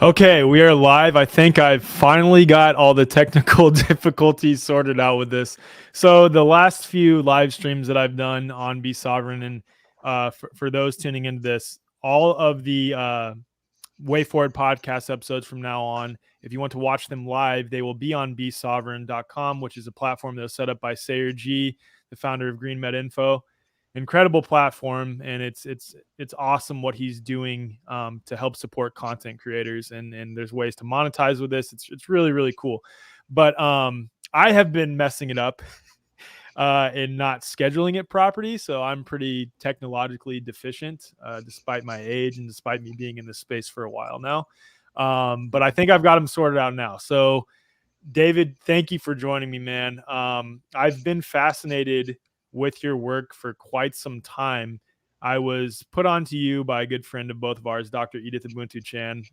Okay, we are live. I think I've finally got all the technical difficulties sorted out with this. So the last few live streams that I've done on Be Sovereign, and for those tuning into this, all of the Way Forward podcast episodes from now on, if you want to watch them live, they will be on besovereign.com, which is a platform that was set up by Sayer G, the founder of Green Med Info. Incredible platform, and it's awesome what he's doing to help support content creators, and there's ways to monetize with this. It's really really cool, but I have been messing it up and not scheduling it properly, so I'm pretty technologically deficient, despite my age and despite me being in this space for a while now. But I think I've got them sorted out now. So David, thank you for joining me, man. I've been fascinated with your work for quite some time. I was put on to you by a good friend of both of ours, Dr. Edith Ubuntu Chan,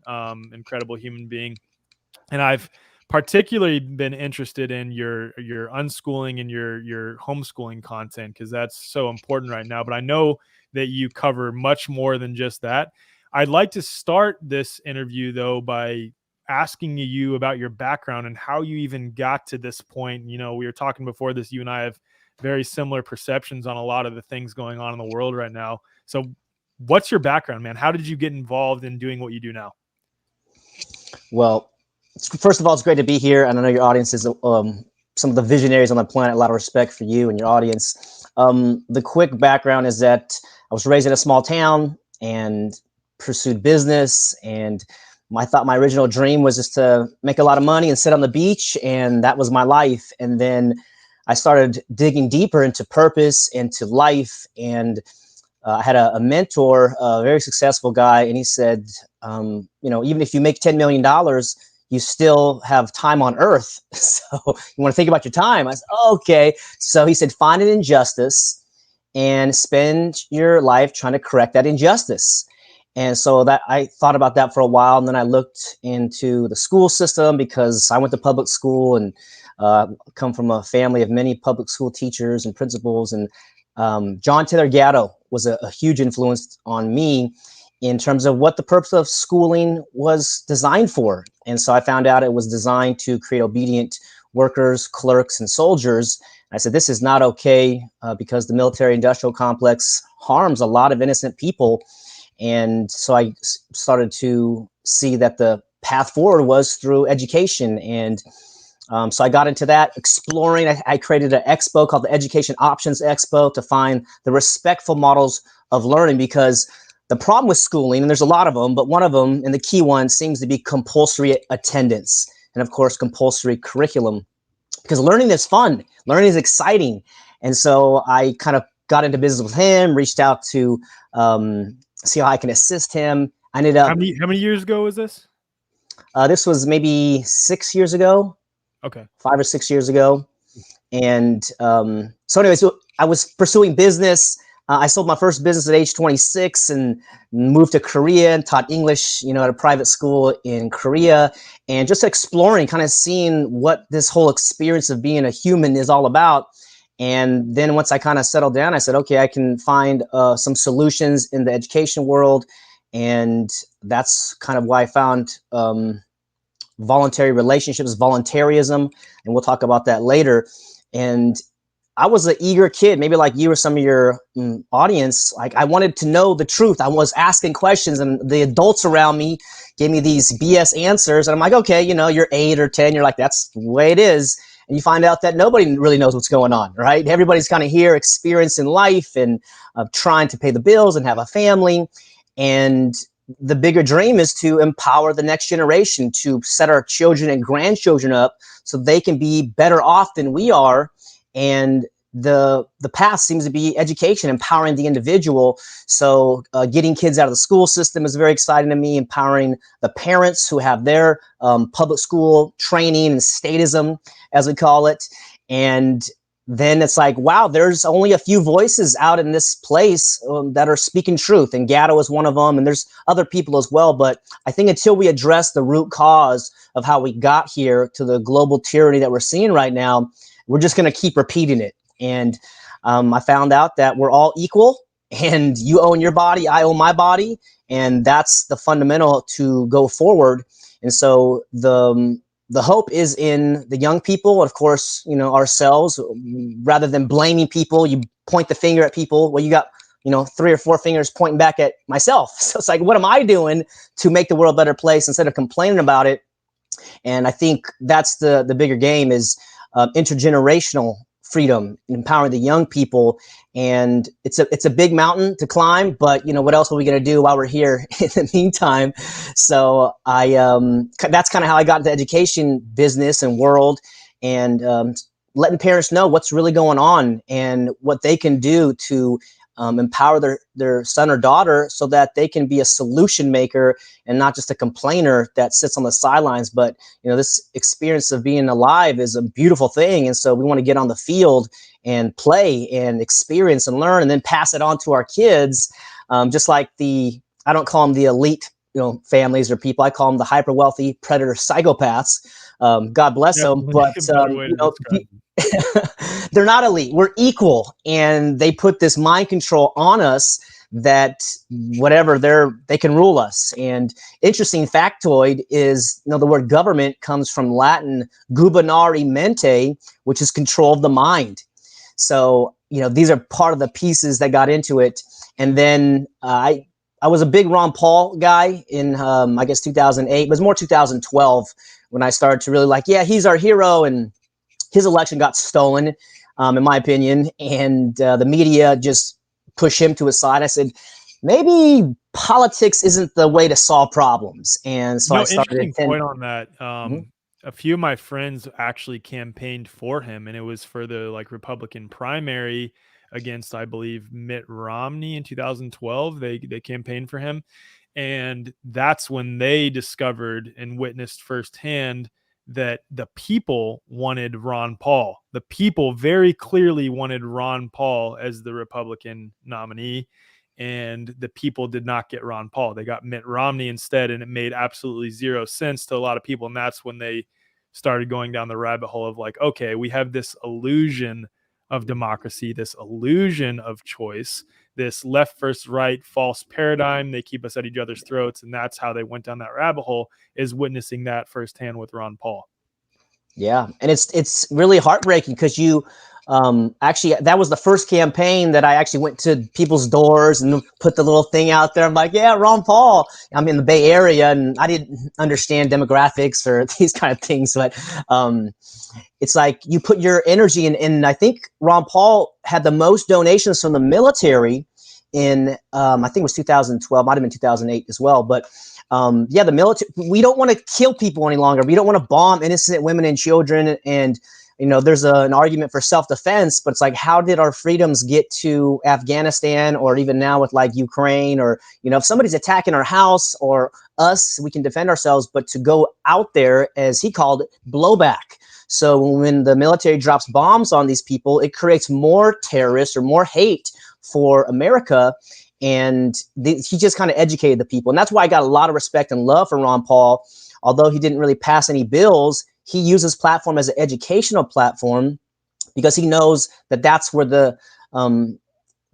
incredible human being. And I've particularly been interested in your unschooling and your homeschooling content, because that's so important right now. But I know that you cover much more than just that. I'd like to start this interview, though, by asking you about your background and how you even got to this point. You know, we were talking before this, you and I have very similar perceptions on a lot of the things going on in the world right now. So what's your background, man? How did you get involved in doing what you do now? Well, first of all, it's great to be here. And I know your audience is some of the visionaries on the planet. A lot of respect for you and your audience. The quick background is that I was raised in a small town and pursued business. And I thought my original dream was just to make a lot of money and sit on the beach. And that was my life. And then I started digging deeper into purpose, into life. And I had a mentor, a very successful guy. And he said, even if you make $10 million, you still have time on earth. So you want to think about your time. I said, oh, okay. So he said, find an injustice and spend your life trying to correct that injustice. And so that I thought about that for a while. And then I looked into the school system, because I went to public school and come from a family of many public school teachers and principals. And John Taylor Gatto was a huge influence on me in terms of what the purpose of schooling was designed for. And so I found out it was designed to create obedient workers, clerks, and soldiers. And I said, this is not okay, because the military industrial complex harms a lot of innocent people. And so I started to see that the path forward was through education. And so I got into that, exploring. I created an expo called the Education Options Expo to find the respectful models of learning, because the problem with schooling, and there's a lot of them, but one of them, and the key one, seems to be compulsory attendance. And of course, compulsory curriculum, because learning is fun. Learning is exciting. And so I kind of got into business with him, reached out to see how I can assist him. I ended up. How many years ago was this? This was maybe 6 years ago. Okay. 5 or 6 years ago. And so anyway, so I was pursuing business. I sold my first business at age 26 and moved to Korea and taught English, at a private school in Korea, and just exploring, kind of seeing what this whole experience of being a human is all about. And then once I kind of settled down, I said, okay, I can find some solutions in the education world. And that's kind of why I found voluntary relationships, voluntarism, and we'll talk about that later. And I was an eager kid, maybe like you or some of your audience. Like, I wanted to know the truth. I was asking questions, and the adults around me gave me these BS answers. And I'm like, okay, you're 8 or 10. You're like, that's the way it is. And you find out that nobody really knows what's going on, right? Everybody's kind of here experiencing life and trying to pay the bills and have a family. And the bigger dream is to empower the next generation, to set our children and grandchildren up so they can be better off than we are. And the path seems to be education, empowering the individual. So getting kids out of the school system is very exciting to me, empowering the parents who have their public school training and statism, as we call it. And then it's like, wow, there's only a few voices out in this place that are speaking truth. And Gatto is one of them. And there's other people as well. But I think until we address the root cause of how we got here to the global tyranny that we're seeing right now, we're just going to keep repeating it. And I found out that we're all equal. and you own your body, I own my body, and that's the fundamental to go forward. And so the hope is in the young people, of course, ourselves. Rather than blaming people, you point the finger at people. Well, you got 3 or 4 fingers pointing back at myself. So it's like, what am I doing to make the world a better place instead of complaining about it? And I think that's the bigger game is intergenerational freedom, empowering the young people. And it's a big mountain to climb, but what else are we going to do while we're here in the meantime? So that's kind of how I got into education business and world, and letting parents know what's really going on and what they can do to empower their son or daughter so that they can be a solution maker and not just a complainer that sits on the sidelines. But this experience of being alive is a beautiful thing, and so we want to get on the field and play and experience and learn, and then pass it on to our kids. Just like I don't call them the elite families or people, I call them the hyper wealthy predator psychopaths. God bless them, but they're not elite. We're equal, and they put this mind control on us that whatever they can rule us. And interesting factoid is, the word government comes from Latin gubernare mente, which is control of the mind. So these are part of the pieces that got into it. And then I was a big Ron Paul guy in I guess 2008. It was more 2012 when I started to really he's our hero. And his election got stolen, in my opinion, and the media just pushed him to his side. I said, maybe politics isn't the way to solve problems. And so I started. Interesting point on that. A few of my friends actually campaigned for him, and it was for the Republican primary against, I believe, Mitt Romney in 2012. They campaigned for him, and that's when they discovered and witnessed firsthand that the people wanted Ron Paul. The people very clearly wanted Ron Paul as the Republican nominee, and the people did not get Ron Paul. They got Mitt Romney instead, and it made absolutely zero sense to a lot of people. And that's when they started going down the rabbit hole of okay, we have this illusion of democracy, this illusion of choice, this left versus right false paradigm. They keep us at each other's throats, and that's how they went down that rabbit hole, is witnessing that firsthand with Ron Paul. Yeah, and it's really heartbreaking because actually, that was the first campaign that I actually went to people's doors and put the little thing out there. I'm like, yeah, Ron Paul. I'm in the Bay Area, and I didn't understand demographics or these kind of things, but it's like you put your energy in. And I think Ron Paul had the most donations from the military in, I think it was 2012, might have been 2008 as well. But the military, we don't want to kill people any longer. We don't want to bomb innocent women and children. And there's an argument for self-defense, but it's like, how did our freedoms get to Afghanistan, or even now with Ukraine, or, if somebody's attacking our house or us, we can defend ourselves, but to go out there, as he called it, blowback. So when the military drops bombs on these people, it creates more terrorists or more hate for America. And he just kind of educated the people. And that's why I got a lot of respect and love for Ron Paul. Although he didn't really pass any bills, he used his platform as an educational platform, because he knows that that's where the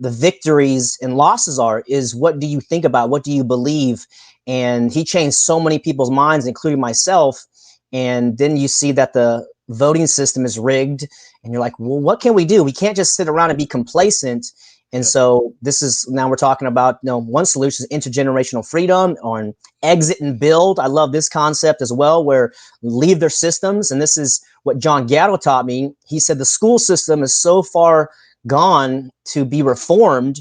victories and losses are, is what do you think about? What do you believe? And he changed so many people's minds, including myself. And then you see that the voting system is rigged, and you're like, well, what can we do? We can't just sit around and be complacent. And so this is, now we're talking about, one solution is intergenerational freedom, on exit and build. I love this concept as well, where leave their systems. And this is what John Gatto taught me. He said the school system is so far gone to be reformed.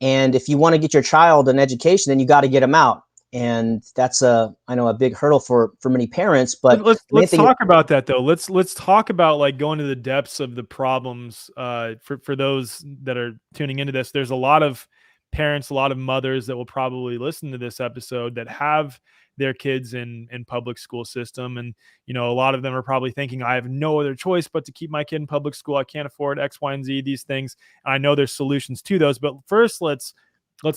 And if you want to get your child an education, then you got to get them out. And that's I know a big hurdle for many parents. But let's talk about that though. Let's talk about going to the depths of the problems. For those that are tuning into this, there's a lot of parents, a lot of mothers that will probably listen to this episode that have their kids in public school system, and a lot of them are probably thinking, I have no other choice but to keep my kid in public school. I can't afford X, Y, and Z, these things. And I know there's solutions to those, but first let's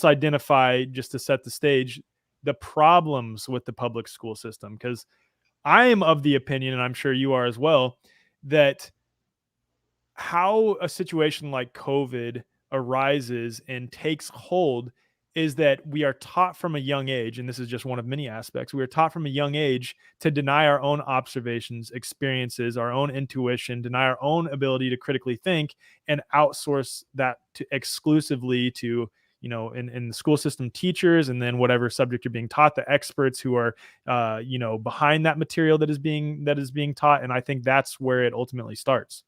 identify, just to set the stage, the problems with the public school system, because I am of the opinion, and I'm sure you are as well, that how a situation like COVID arises and takes hold is that we are taught from a young age, and this is just one of many aspects, we are taught from a young age to deny our own observations, experiences, our own intuition, deny our own ability to critically think, and outsource that exclusively to, in the school system, teachers, and then whatever subject you're being taught, the experts who are behind that material that is being taught. And I think that's where it ultimately starts.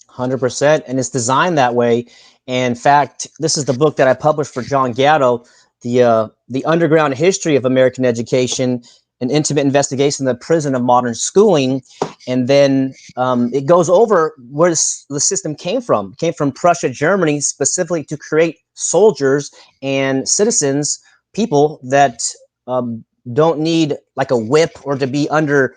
100%, and it's designed that way. And in fact, this is the book that I published for John Gatto, the Underground History of American Education, an intimate investigation of the prison of modern schooling. And then it goes over where the system came from. It came from Prussia, Germany, specifically to create soldiers and citizens, people that don't need like a whip or to be under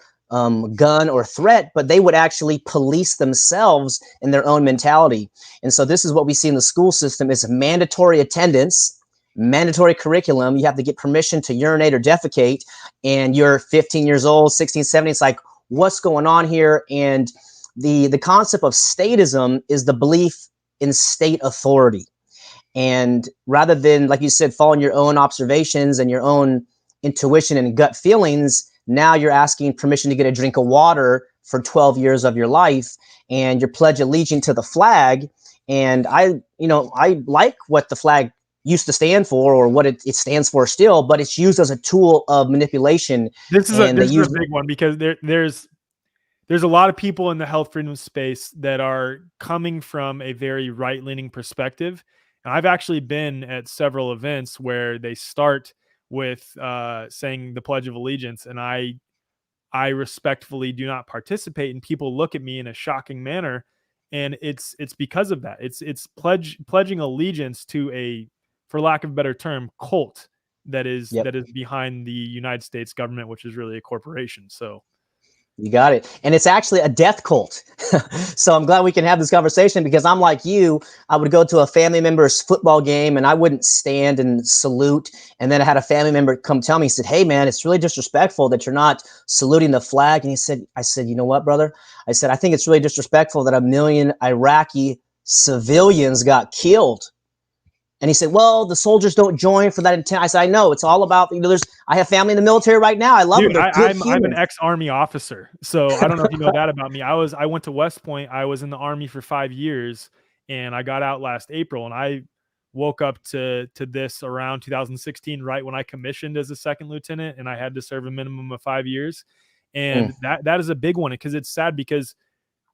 gun or threat, but they would actually police themselves in their own mentality. And so this is what we see in the school system: is mandatory attendance, mandatory curriculum. You have to get permission to urinate or defecate, and you're 15 years old, 16, 17. It's like, what's going on here? And the concept of statism is the belief in state authority. And rather than, like you said, following your own observations and your own intuition and gut feelings, now you're asking permission to get a drink of water for 12 years of your life, and you're pledge allegiance to the flag. And I like what the flag used to stand for, or what it stands for still, but it's used as a tool of manipulation. This is a big one, because there's a lot of people in the health freedom space that are coming from a very right-leaning perspective. And I've actually been at several events where they start with saying the Pledge of Allegiance, and I respectfully do not participate, and people look at me in a shocking manner, and it's because of that. It's pledging allegiance to a, for lack of a better term, cult that is behind the United States government, which is really a corporation. So you got it. And it's actually a death cult. So I'm glad we can have this conversation, because I'm like you. I would go to a family member's football game and I wouldn't stand and salute. And then I had a family member come tell me, he said, "Hey man, it's really disrespectful that you're not saluting the flag." And I said, "You know what, brother?" I said, "I think it's really disrespectful that 1 million Iraqi civilians got killed." And he said, "Well, the soldiers don't join for that intent." I said, "I know. It's all about, I have family in the military right now. I love them. They're good humans." I'm an ex-Army officer, so I don't know if you know that about me. I went to West Point. I was in the Army for 5 years, and I got out last April. And I woke up to this around 2016, right when I commissioned as a second lieutenant, and I had to serve a minimum of 5 years. And that is a big one, because it's sad, because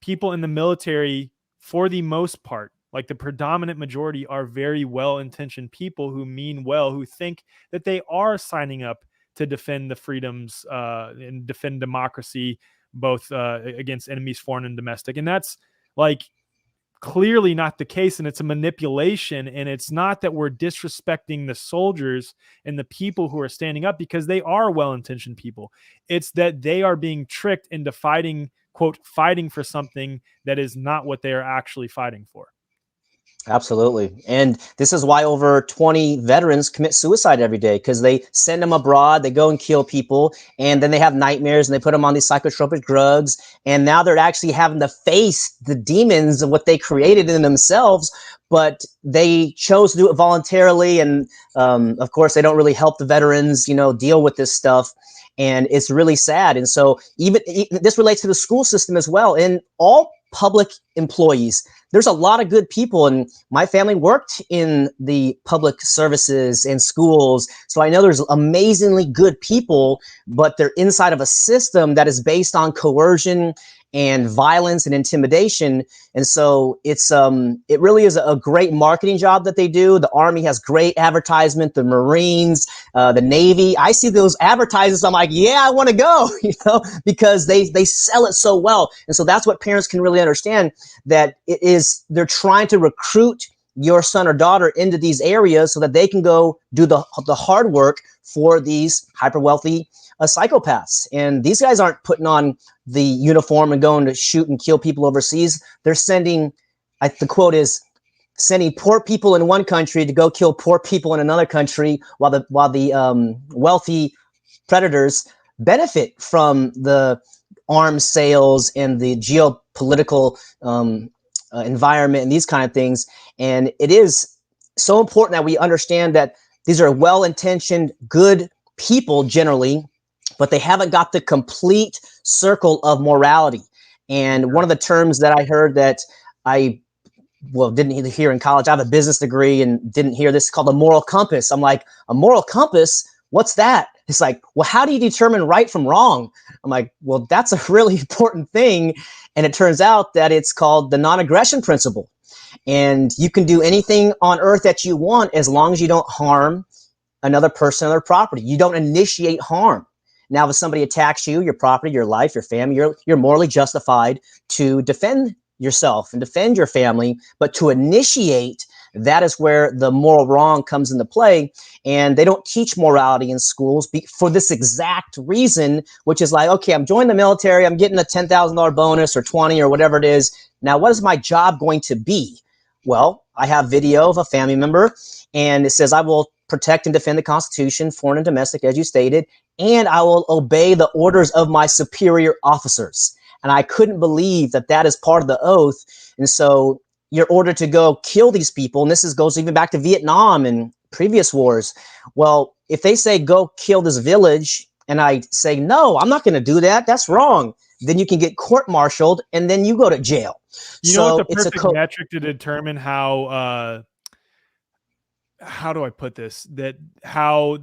people in the military, for the most part, like the predominant majority, are very well-intentioned people who mean well, who think that they are signing up to defend the freedoms and defend democracy, both against enemies, foreign and domestic. And that's like clearly not the case. And it's a manipulation. And it's not that we're disrespecting the soldiers and the people who are standing up, because they are well-intentioned people. It's that they are being tricked into fighting, quote, fighting for something that is not what they are actually fighting for. Absolutely. And this is why over 20 veterans commit suicide every day, because they send them abroad, they go and kill people, and then they have nightmares and they put them on these psychotropic drugs. And now they're actually having to face the demons of what they created in themselves, but they chose to do it voluntarily. And of course, they don't really help the veterans, deal with this stuff. And it's really sad. And so even this relates to the school system as well. In all public employees, there's a lot of good people, and my family worked in the public services and schools. So I know there's amazingly good people, but they're inside of a system that is based on coercion and violence and intimidation. And so it really is a great marketing job that they do. The Army has great advertisement, the Marines, the Navy. I see those advertisements. I'm like, yeah, I want to go, because they sell it so well. And so that's what parents can really understand, that they're trying to recruit your son or daughter into these areas so that they can go do the hard work for these hyper wealthy psychopaths. And these guys aren't putting on the uniform and going to shoot and kill people overseas. They're sending, the quote is, sending poor people in one country to go kill poor people in another country, while the wealthy predators benefit from the arms sales and the geopolitical environment and these kind of things. And it is so important that we understand that these are well-intentioned, good people generally, but they haven't got the complete circle of morality. And one of the terms that I heard that I didn't hear in college, I have a business degree and didn't hear this, called a moral compass. I'm like, a moral compass? What's that? It's like, well, how do you determine right from wrong? I'm like, well, that's a really important thing. And it turns out that it's called the non-aggression principle. And you can do anything on earth that you want as long as you don't harm another person or their property. You don't initiate harm. Now, if somebody attacks you, your property, your life, your family, you're morally justified to defend yourself and defend your family. But to initiate, that is where the moral wrong comes into play. And they don't teach morality in schools for this exact reason, which is like, okay, I'm joining the military, I'm getting a $10,000 bonus or 20 or whatever it is. Now, what is my job going to be? Well, I have video of a family member, and it says, I will protect and defend the Constitution, foreign and domestic, as you stated, and I will obey the orders of my superior officers. And I couldn't believe that that is part of the oath. And so you're ordered to go kill these people, and this goes even back to Vietnam and previous wars. Well, if they say, go kill this village, and I say, no, I'm not going to do that, that's wrong, then you can get court-martialed, and then you go to jail. You know what the perfect metric to determine how do I put this? That how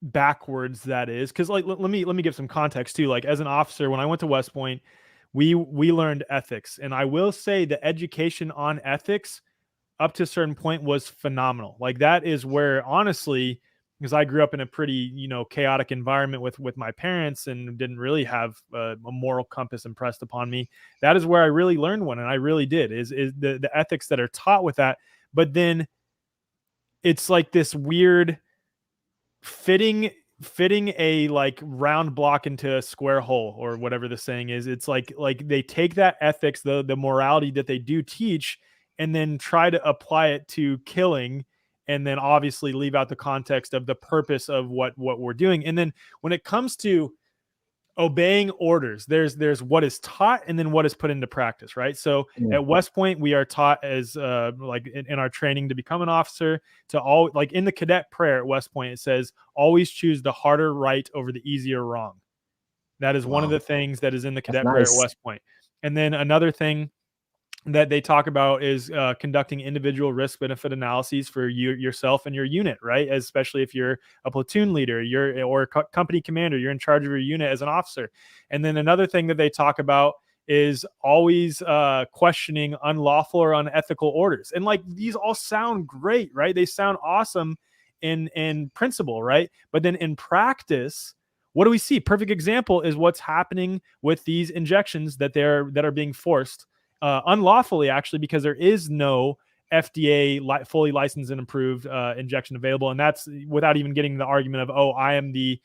backwards that is? Because like let me give some context too. Like as an officer, when I went to West Point, we learned ethics, and I will say the education on ethics up to a certain point was phenomenal. Like that is where, honestly, because I grew up in a pretty, chaotic environment with my parents and didn't really have a moral compass impressed upon me. That is where I really learned one. And I really did is the ethics that are taught with that. But then it's like this weird fitting a like round block into a square hole, or whatever the saying is. It's like they take that ethics, the morality that they do teach, and then try to apply it to killing, and then obviously leave out the context of the purpose of what we're doing. And then when it comes to obeying orders, there's what is taught and then what is put into practice, right? So at West Point, we are taught as like in our training to become an officer, to all, like in the cadet prayer at West Point, it says always choose the harder right over the easier wrong. That is one of the things that is in the cadet prayer at West Point. And then another thing that they talk about is conducting individual risk benefit analyses for yourself and your unit, right? Especially if you're a platoon leader, or a company commander, you're in charge of your unit as an officer. And then another thing that they talk about is always questioning unlawful or unethical orders. And like these all sound great, right? They sound awesome in principle, right? But then in practice, what do we see? Perfect example is what's happening with these injections that are being forced unlawfully, actually, because there is no FDA fully licensed and approved injection available. And that's without even getting the argument of, oh, I am the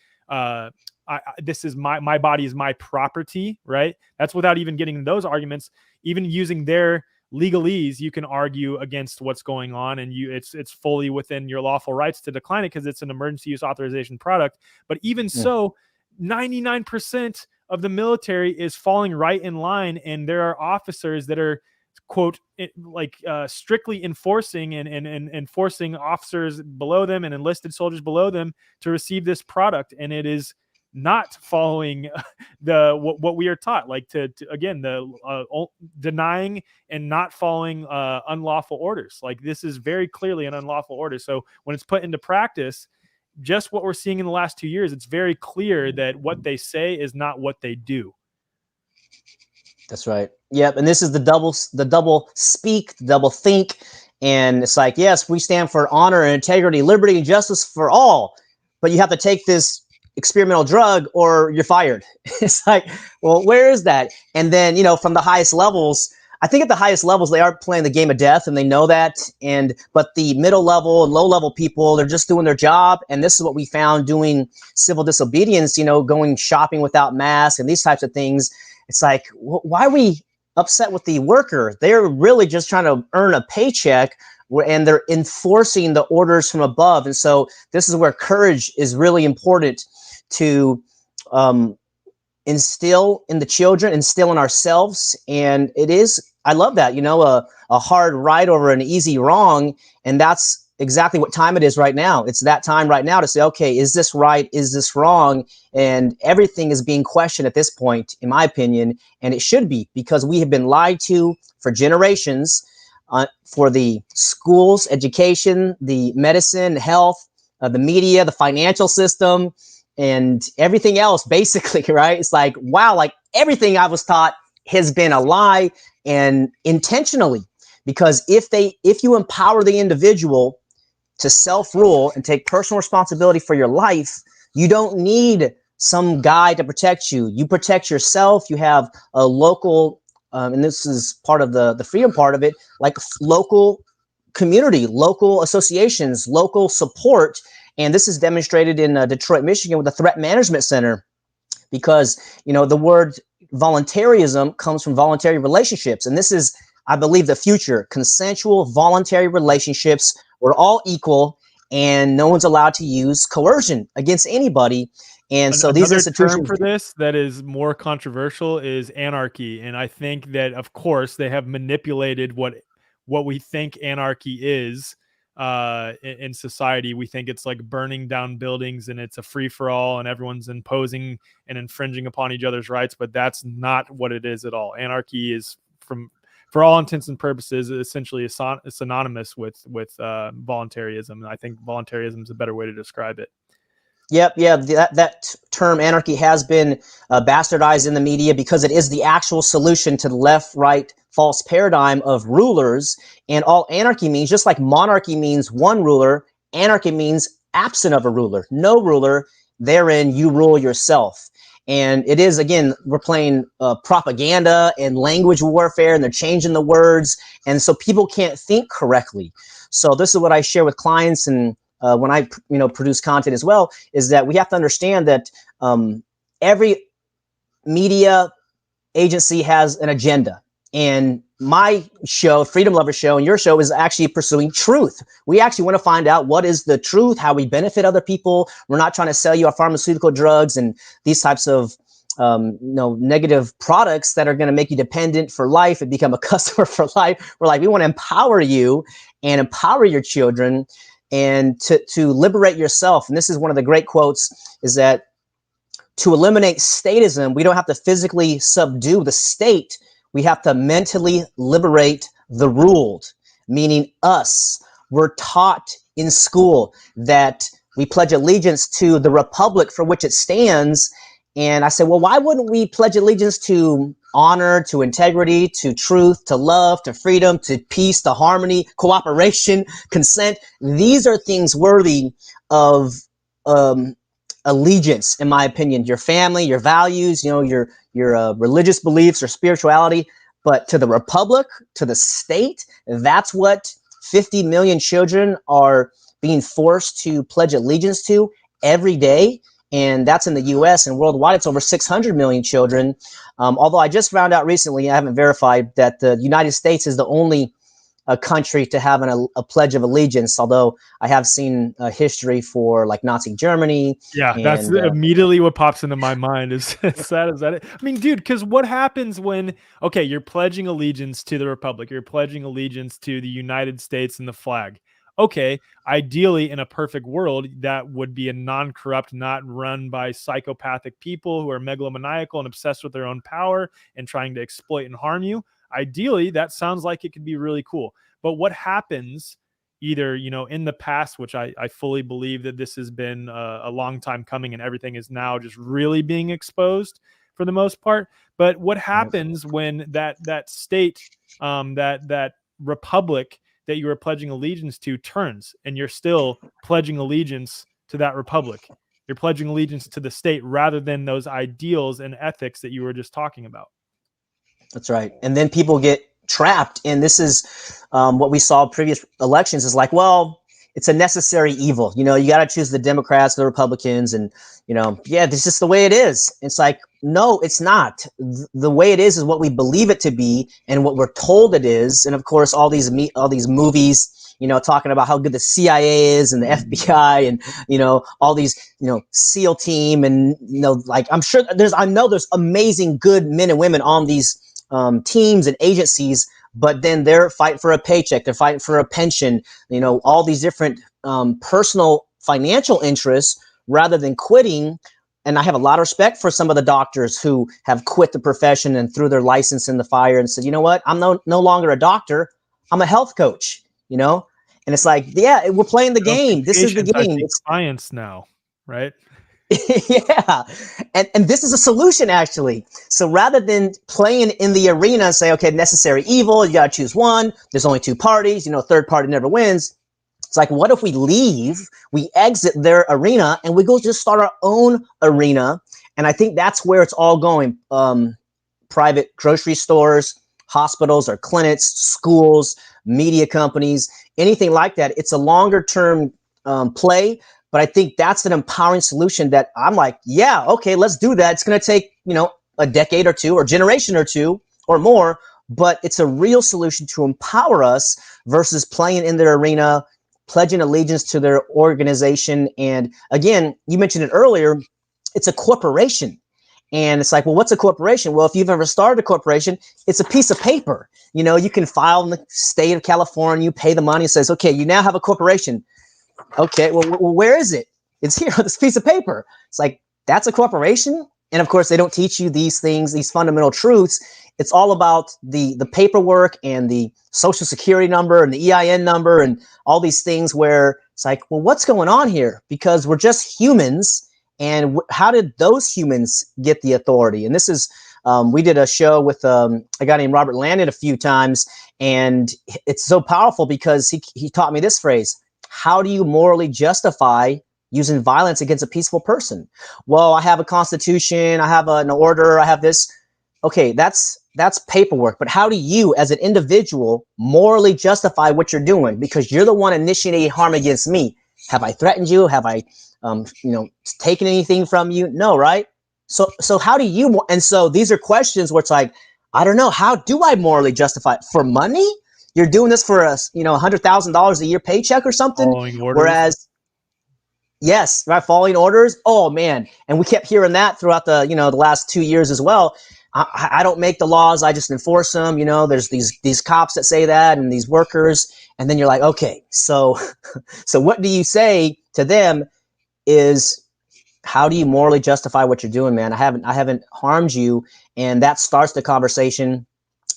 this is my body is my property, right? That's without even getting those arguments. Even using their legalese, you can argue against what's going on, and it's fully within your lawful rights to decline it because it's an emergency use authorization product. But even so, 99% of the military is falling right in line, and there are officers that are, quote, strictly enforcing and forcing officers below them and enlisted soldiers below them to receive this product, and it is not following what we are taught, like to again the denying and not following unlawful orders. Like this is very clearly an unlawful order. So when it's put into practice, just what we're seeing in the last 2 years, it's very clear that what they say is not what they do. That's right. Yep. And this is the double speak, the double think. And it's like, yes, we stand for honor and integrity, liberty and justice for all, but you have to take this experimental drug or you're fired. It's like, well, where is that? And then, from the highest levels, I think at the highest levels, they are playing the game of death, and they know that. But the middle level and low level people, they're just doing their job. And this is what we found doing civil disobedience, going shopping without masks and these types of things. It's like, why are we upset with the worker? They're really just trying to earn a paycheck, and they're enforcing the orders from above. And so this is where courage is really important to instill in the children, instill in ourselves. And it is I love that. A hard right over an easy wrong, and that's exactly what time it is right now. It's that time right now to say, okay, is this right? Is this wrong? And everything is being questioned at this point, in my opinion, and it should be, because we have been lied to for generations, for the schools, education, the medicine, health, the media, the financial system, and everything else, basically, right? It's like, wow, like everything I was taught has been a lie, and intentionally, because if you empower the individual to self-rule and take personal responsibility for your life, you don't need some guy to protect you. You protect yourself. You have a local, and this is part of the freedom part of it, like local community, local associations, local support. And this is demonstrated in Detroit, Michigan, with the Threat Management Center, because the word voluntarism comes from voluntary relationships, and this is, I believe, the future. Consensual voluntary relationships, we're all equal, and no one's allowed to use coercion against anybody. And so these Another term institutions, for this that is more controversial is anarchy, and I think that, of course, they have manipulated what we think anarchy is in society. We think it's like burning down buildings and it's a free for all and everyone's imposing and infringing upon each other's rights, but that's not what it is at all. Anarchy is, for all intents and purposes, essentially synonymous with voluntarism, and I think voluntarism is a better way to describe it. Yep, yeah, that term anarchy has been bastardized in the media, because it is the actual solution to the left-right false paradigm of rulers. And all anarchy means, just like monarchy means one ruler, anarchy means absent of a ruler, no ruler, therein you rule yourself. And it is, again, we're playing propaganda and language warfare, and they're changing the words, and so people can't think correctly. So this is what I share with clients, and when I produce content as well, is that we have to understand that every media agency has an agenda, and my show, Freedom Lover Show, and your show is actually pursuing truth. We actually want to find out what is the truth, how we benefit other people. We're not trying to sell you our pharmaceutical drugs and these types of negative products that are going to make you dependent for life and become a customer for life. We're like, we want to empower you and empower your children, and to liberate yourself. And this is one of the great quotes, is that to eliminate statism, we don't have to physically subdue the state. We have to mentally liberate the ruled, meaning us. We're taught in school that we pledge allegiance to the republic for which it stands. And I said, well, why wouldn't we pledge allegiance to honor, to integrity, to truth, to love, to freedom, to peace, to harmony, cooperation, consent? These are things worthy of allegiance, in my opinion. Your family, your values, your religious beliefs or spirituality. But to the republic, to the state, that's what 50 million children are being forced to pledge allegiance to every day. And that's in the US, and worldwide it's over 600 million children. Although I just found out recently, I haven't verified, that the United States is the only country to have a pledge of allegiance, although I have seen history for like Nazi Germany. Yeah, that's immediately what pops into my mind. Is sad as that? I mean, dude, because what happens when, okay, you're pledging allegiance to the Republic, you're pledging allegiance to the United States and the flag. Okay, ideally, in a perfect world, that would be a non-corrupt, not run by psychopathic people who are megalomaniacal and obsessed with their own power and trying to exploit and harm you. Ideally, that sounds like it could be really cool. But what happens either, in the past, which I fully believe that this has been a long time coming and everything is now just really being exposed for the most part. But what happens when that state, that republic that you were pledging allegiance to turns, and you're still pledging allegiance to that republic? You're pledging allegiance to the state rather than those ideals and ethics that you were just talking about. That's right. And then people get trapped. And this is what we saw in previous elections, is like, well, it's a necessary evil. You got to choose the Democrats, the Republicans, and, yeah, this is the way it is. It's like, no, it's not. The way it is what we believe it to be and what we're told it is. And of course, all these movies, talking about how good the CIA is and the FBI and, all these, SEAL team. And, like, I know there's amazing good men and women on these teams and agencies, but then they're fighting for a paycheck, they're fighting for a pension, all these different personal financial interests rather than quitting. And I have a lot of respect for some of the doctors who have quit the profession and threw their license in the fire and said, you know what, I'm no longer a doctor, I'm a health coach, And it's like, yeah, we're playing the game. This is the Patients, I game. see clients now, right? Yeah. And this is a solution, actually. So rather than playing in the arena and say, okay, necessary evil, you got to choose one. There's only two parties, third party never wins. It's like, what if we leave, we exit their arena, and we go just start our own arena? And I think that's where it's all going. Private grocery stores, hospitals or clinics, schools, media companies, anything like that. It's a longer term play, but I think that's an empowering solution that I'm like, yeah, okay, let's do that. It's going to take, a decade or two or generation or two or more, but it's a real solution to empower us versus playing in their arena, pledging allegiance to their organization. And again, you mentioned it earlier, it's a corporation. And it's like, well, what's a corporation? Well, if you've ever started a corporation, it's a piece of paper. You can file in the state of California, you pay the money, it says, okay, you now have a corporation. Okay, well, where is it? It's here on this piece of paper. It's like, that's a corporation? And of course, they don't teach you these things, these fundamental truths. It's all about the paperwork and the social security number and the EIN number and all these things where it's like, well, what's going on here? Because we're just humans. And how did those humans get the authority? And this is, we did a show with a guy named Robert Landon a few times. And it's so powerful because he taught me this phrase: how do you morally justify using violence against a peaceful person? Well, I have a constitution, I have an order, I have this. Okay, that's paperwork. But how do you, as an individual, morally justify what you're doing? Because you're the one initiating harm against me. Have I threatened you? Have I, taken anything from you? No, right? So how do you? And so these are questions where it's like, I don't know. How do I morally justify it? For money? You're doing this for a $100,000 a year paycheck or something. Following orders. Whereas, yes, right, following orders. Oh man, and we kept hearing that throughout the the last 2 years as well. I don't make the laws; I just enforce them. There's these cops that say that, and these workers, and then you're like, okay, so what do you say to them? Is how do you morally justify what you're doing, man? I haven't harmed you, and that starts the conversation.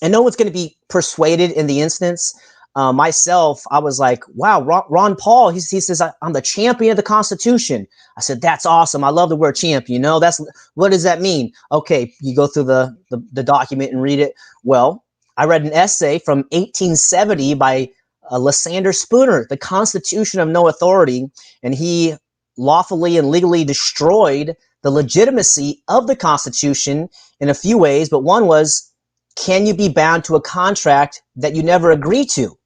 And no one's going to be persuaded in the instance. Myself, I was like, wow, Ron Paul, he says, I'm the champion of the Constitution. I said, that's awesome. I love the word champion. What does that mean? Okay, you go through the document and read it. Well, I read an essay from 1870 by Lysander Spooner, The Constitution of No Authority, and he lawfully and legally destroyed the legitimacy of the Constitution in a few ways, but one was, can you be bound to a contract that you never agreed to?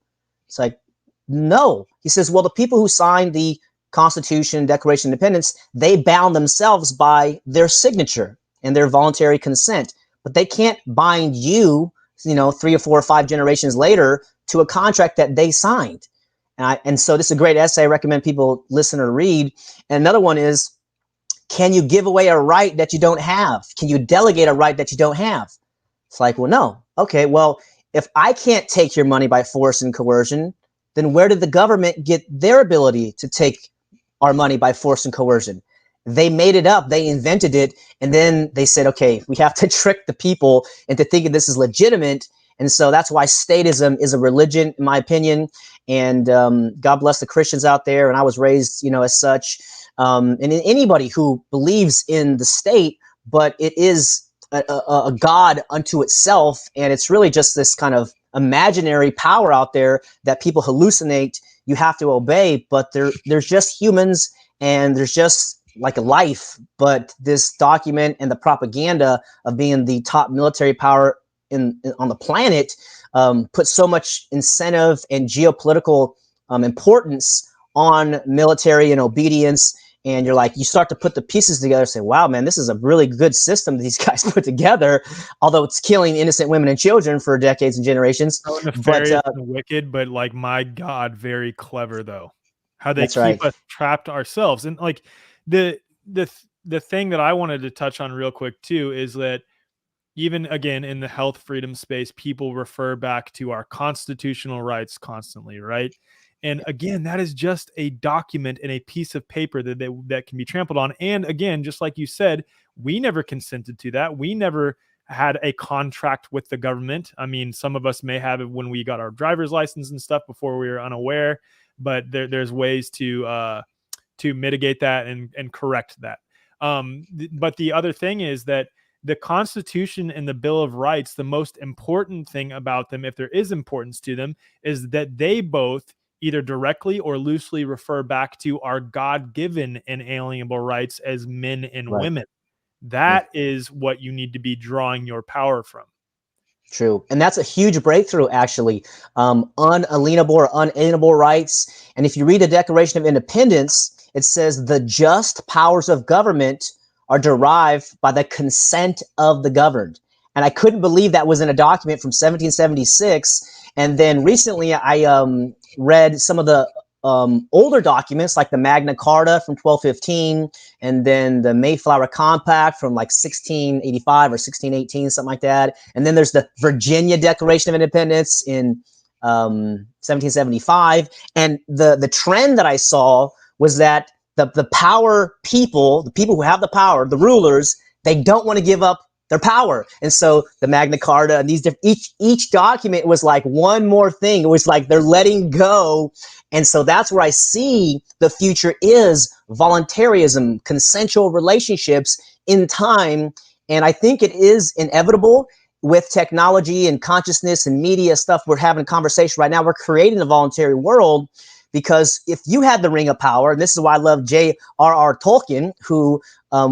It's like, no. He says, well, the people who signed the Constitution, Declaration of Independence, they bound themselves by their signature and their voluntary consent, but they can't bind you, 3 or 4 or 5 generations later to a contract that they signed. And so this is a great essay. I recommend people listen or read. And another one is, can you give away a right that you don't have? Can you delegate a right that you don't have? It's like, well, no. Okay, well, if I can't take your money by force and coercion, then where did the government get their ability to take our money by force and coercion? They made it up, they invented it, and then they said, okay, we have to trick the people into thinking this is legitimate. And so that's why statism is a religion, in my opinion. And God bless the Christians out there. And I was raised, as such. And anybody who believes in the state, but it is a god unto itself, and it's really just this kind of imaginary power out there that people hallucinate you have to obey, but there's just humans, and there's just like a life. But this document and the propaganda of being the top military power on the planet puts so much incentive and geopolitical importance on military and obedience. And you're like, you start to put the pieces together and say, wow, man, this is a really good system that these guys put together, although it's killing innocent women and children for decades and generations. So nefarious and wicked, but like, my God, very clever though. How they keep us trapped ourselves. And like the thing that I wanted to touch on real quick too is that even again in the health freedom space, people refer back to our constitutional rights constantly, right? And again, that is just a document and a piece of paper that can be trampled on. And again, just like you said, we never consented to that. We never had a contract with the government. I mean, some of us may have it when we got our driver's license and stuff before we were unaware, but there's ways to mitigate that and correct that. But the other thing is that the Constitution and the Bill of Rights, the most important thing about them, if there is importance to them, is that they both either directly or loosely refer back to our God-given inalienable rights as men and Right. women. That is what you need to be drawing your power from. True. And that's a huge breakthrough, actually. Unalienable or unalienable rights. And if you read the Declaration of Independence, it says the just powers of government are derived by the consent of the governed. And I couldn't believe that was in a document from 1776. And then recently I read some of the older documents like the Magna Carta from 1215 and then the Mayflower Compact from like 1685 or 1618, something like that. And then there's the Virginia Declaration of Independence in 1775. And the trend that I saw was that the power people, the people who have the power, the rulers, they don't want to give up their power. And so the Magna Carta and these each document was like one more thing. It was like they're letting go. And so that's where I see the future is voluntarism, consensual relationships in time. And I think it is inevitable with technology and consciousness and media stuff. We're having a conversation right now. We're creating a voluntary world. Because if you had the ring of power, and this is why I love J.R.R. Tolkien, who I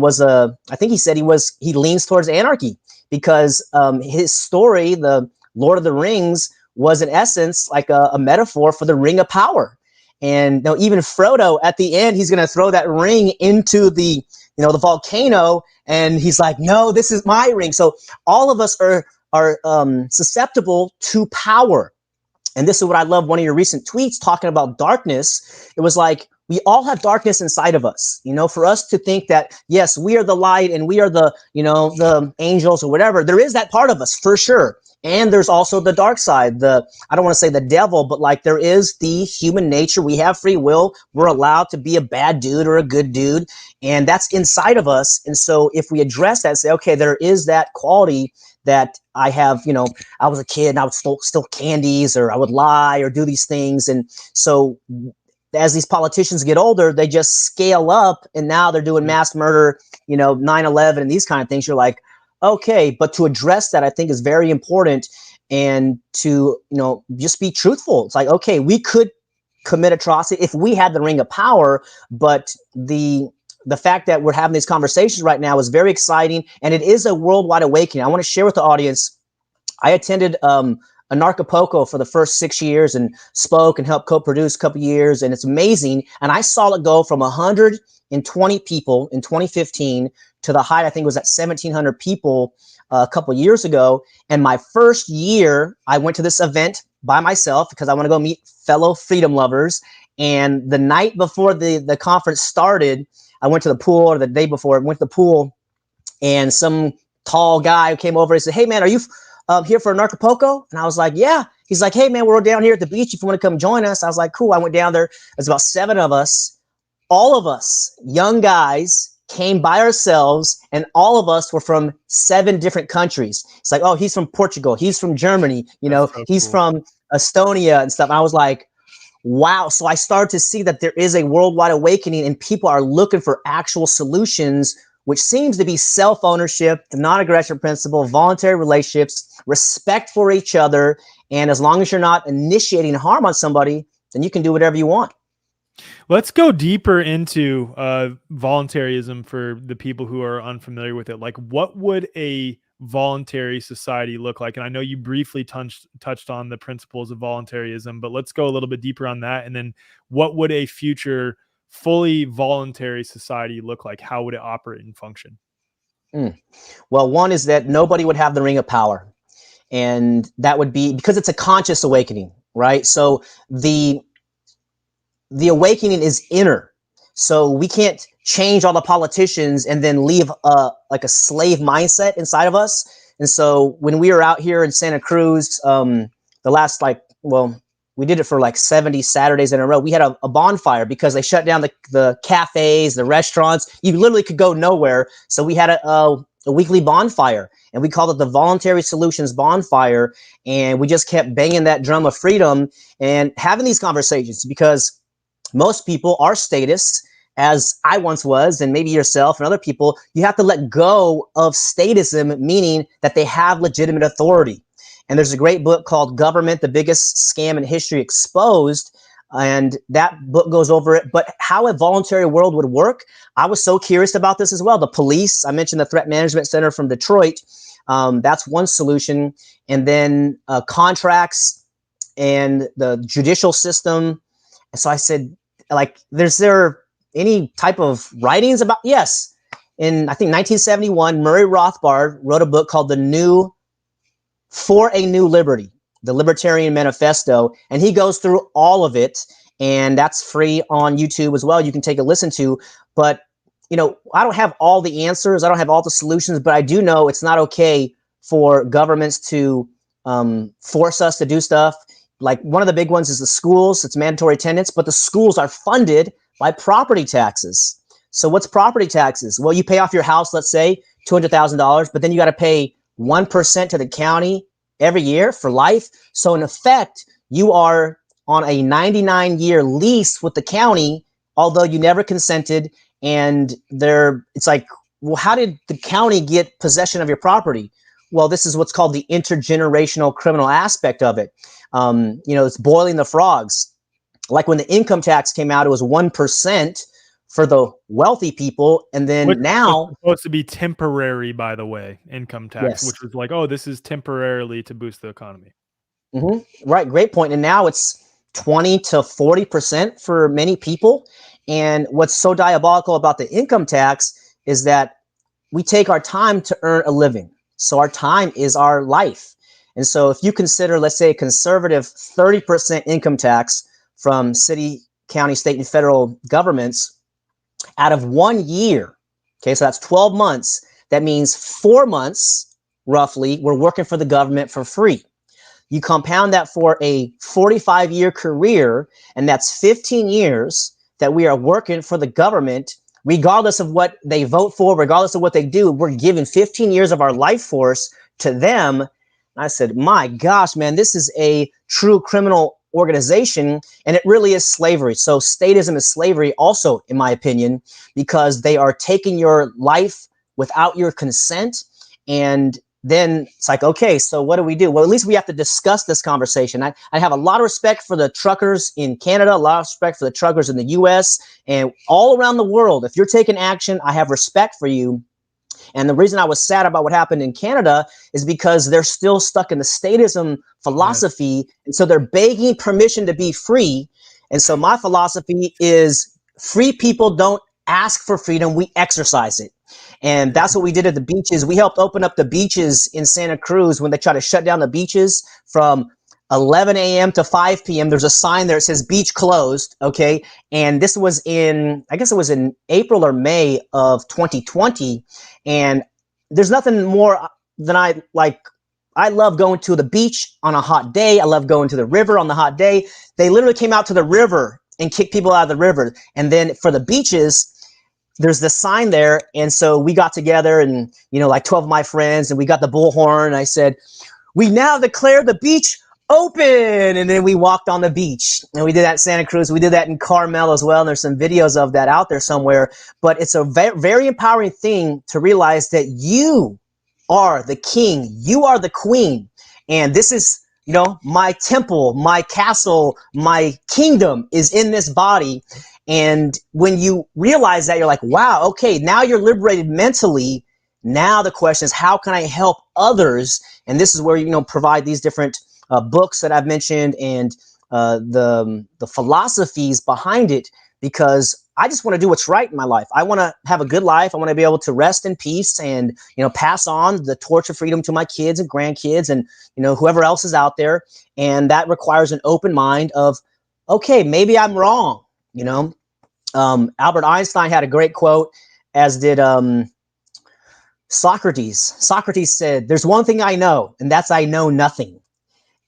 think he said he leans towards anarchy because his story, the Lord of the Rings, was in essence like a metaphor for the ring of power. And even Frodo at the end, he's going to throw that ring into the volcano, and he's like, "No, this is my ring." So all of us are susceptible to power. And this is what I love. One of your recent tweets talking about darkness. It was like, we all have darkness inside of us, for us to think that, yes, we are the light and we are the angels or whatever. There is that part of us for sure. And there's also the dark side, I don't want to say the devil, but like there is the human nature. We have free will. We're allowed to be a bad dude or a good dude. And that's inside of us. And so if we address that, say, okay, there is that quality that I have, I was a kid and I would steal candies or I would lie or do these things. And so as these politicians get older, they just scale up and now they're doing mass murder, 9/11 and these kind of things. You're like, okay, but to address that, I think is very important. And to, just be truthful. It's like, okay, we could commit atrocity if we had the ring of power, but the fact that we're having these conversations right now is very exciting, and it is a worldwide awakening. I want to share with the audience. I attended Anarchapulco for the first 6 years and spoke and helped co-produce a couple years, and it's amazing. And I saw it go from 120 people in 2015 to the height, I think it was at 1,700 people a couple years ago. And my first year, I went to this event by myself because I want to go meet fellow freedom lovers. And the night before the conference started, I went to the pool, or the day before, I went to the pool, and some tall guy came over and said, "Hey, man, are you here for Anarchapulco?" And I was like, "Yeah." He's like, "Hey, man, we're down here at the beach if you want to come join us." I was like, "Cool." I went down there. There's about 7 of us. All of us, young guys, came by ourselves, and all of us were from 7 different countries. It's like, oh, he's from Portugal. He's from Germany. He's from Estonia and stuff. I was like, wow. So I started to see that there is a worldwide awakening and people are looking for actual solutions, which seems to be self-ownership, the non-aggression principle, voluntary relationships, respect for each other. And as long as you're not initiating harm on somebody, then you can do whatever you want. Let's go deeper into voluntarism for the people who are unfamiliar with it. Like, what would a voluntary society look like? And I know you briefly touched on the principles of voluntarism, but let's go a little bit deeper on that. And then what would a future fully voluntary society look like? How would it operate and function? Well, one is that nobody would have the ring of power. And that would be because it's a conscious awakening, right? So the awakening is inner. So we can't change all the politicians and then leave like a slave mindset inside of us. And so when we were out here in Santa Cruz, the last we did it for like 70 Saturdays in a row. We had a bonfire because they shut down the cafes, the restaurants. You literally could go nowhere. So we had a weekly bonfire, and we called it the Voluntary Solutions Bonfire. And we just kept banging that drum of freedom and having these conversations, because most people are statists, as I once was, and maybe yourself and other people. You have to let go of statism, meaning that they have legitimate authority. And there's a great book called Government, the Biggest Scam in History Exposed. And that book goes over it. But how a voluntary world would work, I was so curious about this as well. The police, I mentioned the Threat Management Center from Detroit. That's one solution. And then contracts and the judicial system. And so I said, like, is there any type of writings about? Yes. In, I think, 1971, Murray Rothbard wrote a book called For a New Liberty, the Libertarian Manifesto, and he goes through all of it, and that's free on YouTube as well. You can take a listen to. But, I don't have all the answers. I don't have all the solutions, but I do know it's not okay for governments to force us to do stuff. Like, one of the big ones is the schools. It's mandatory attendance, but the schools are funded by property taxes. So what's property taxes? Well, you pay off your house, let's say $200,000, but then you got to pay 1% to the county every year for life. So in effect, you are on a 99-year lease with the county, although you never consented. And it's like, well, how did the county get possession of your property? Well, this is what's called the intergenerational criminal aspect of it. It's boiling the frogs. Like when the income tax came out, it was 1% for the wealthy people. And then now, supposed to be temporary, by the way, income tax, yes, which was like, oh, this is temporarily to boost the economy. Mm-hmm. Right. Great point. And now it's 20 to 40% for many people. And what's so diabolical about the income tax is that we take our time to earn a living. So our time is our life. And so if you consider, let's say, a conservative 30% income tax from city, county, state, and federal governments out of 1 year, okay, so that's 12 months. That means 4 months, roughly, we're working for the government for free. You compound that for a 45-year career, and that's 15 years that we are working for the government, regardless of what they vote for, regardless of what they do. We're giving 15 years of our life force to them. And I said, my gosh, man, this is a true criminal organization, and it really is slavery. So statism is slavery also, in my opinion, because they are taking your life without your consent. And then it's like, okay, so what do we do? Well, at least we have to discuss this conversation. I have a lot of respect for the truckers in Canada, a lot of respect for the truckers in the US, and all around the world. If you're taking action, I have respect for you. And the reason I was sad about what happened in Canada is because they're still stuck in the statism philosophy. Yes. And so they're begging permission to be free. And so my philosophy is free people don't ask for freedom, we exercise it. And that's what we did at the beaches. We helped open up the beaches in Santa Cruz when they try to shut down the beaches from 11 a.m. to 5 p.m. There's a sign there that says beach closed. Okay. And this was I guess it was in April or May of 2020. And there's nothing more than I love going to the beach on a hot day. I love going to the river on the hot day. They literally came out to the river and kicked people out of the river. And then for the beaches, there's this sign there. And so we got together and, like 12 of my friends, and we got the bullhorn. And I said, we now declare the beach open. And then we walked on the beach, and we did that in Santa Cruz. We did that in Carmel as well. And there's some videos of that out there somewhere, but it's a very empowering thing to realize that you are the king, you are the queen. And this is, my temple, my castle, my kingdom is in this body. And when you realize that, you're like, wow, okay, now you're liberated mentally. Now the question is, how can I help others? And this is where, provide these different books that I've mentioned and the philosophies behind it, because I just want to do what's right in my life. I want to have a good life. I want to be able to rest in peace and, pass on the torch of freedom to my kids and grandkids and, whoever else is out there. And that requires an open mind of, okay, maybe I'm wrong. Albert Einstein had a great quote, as did Socrates said, "There's one thing I know, and that's I know nothing."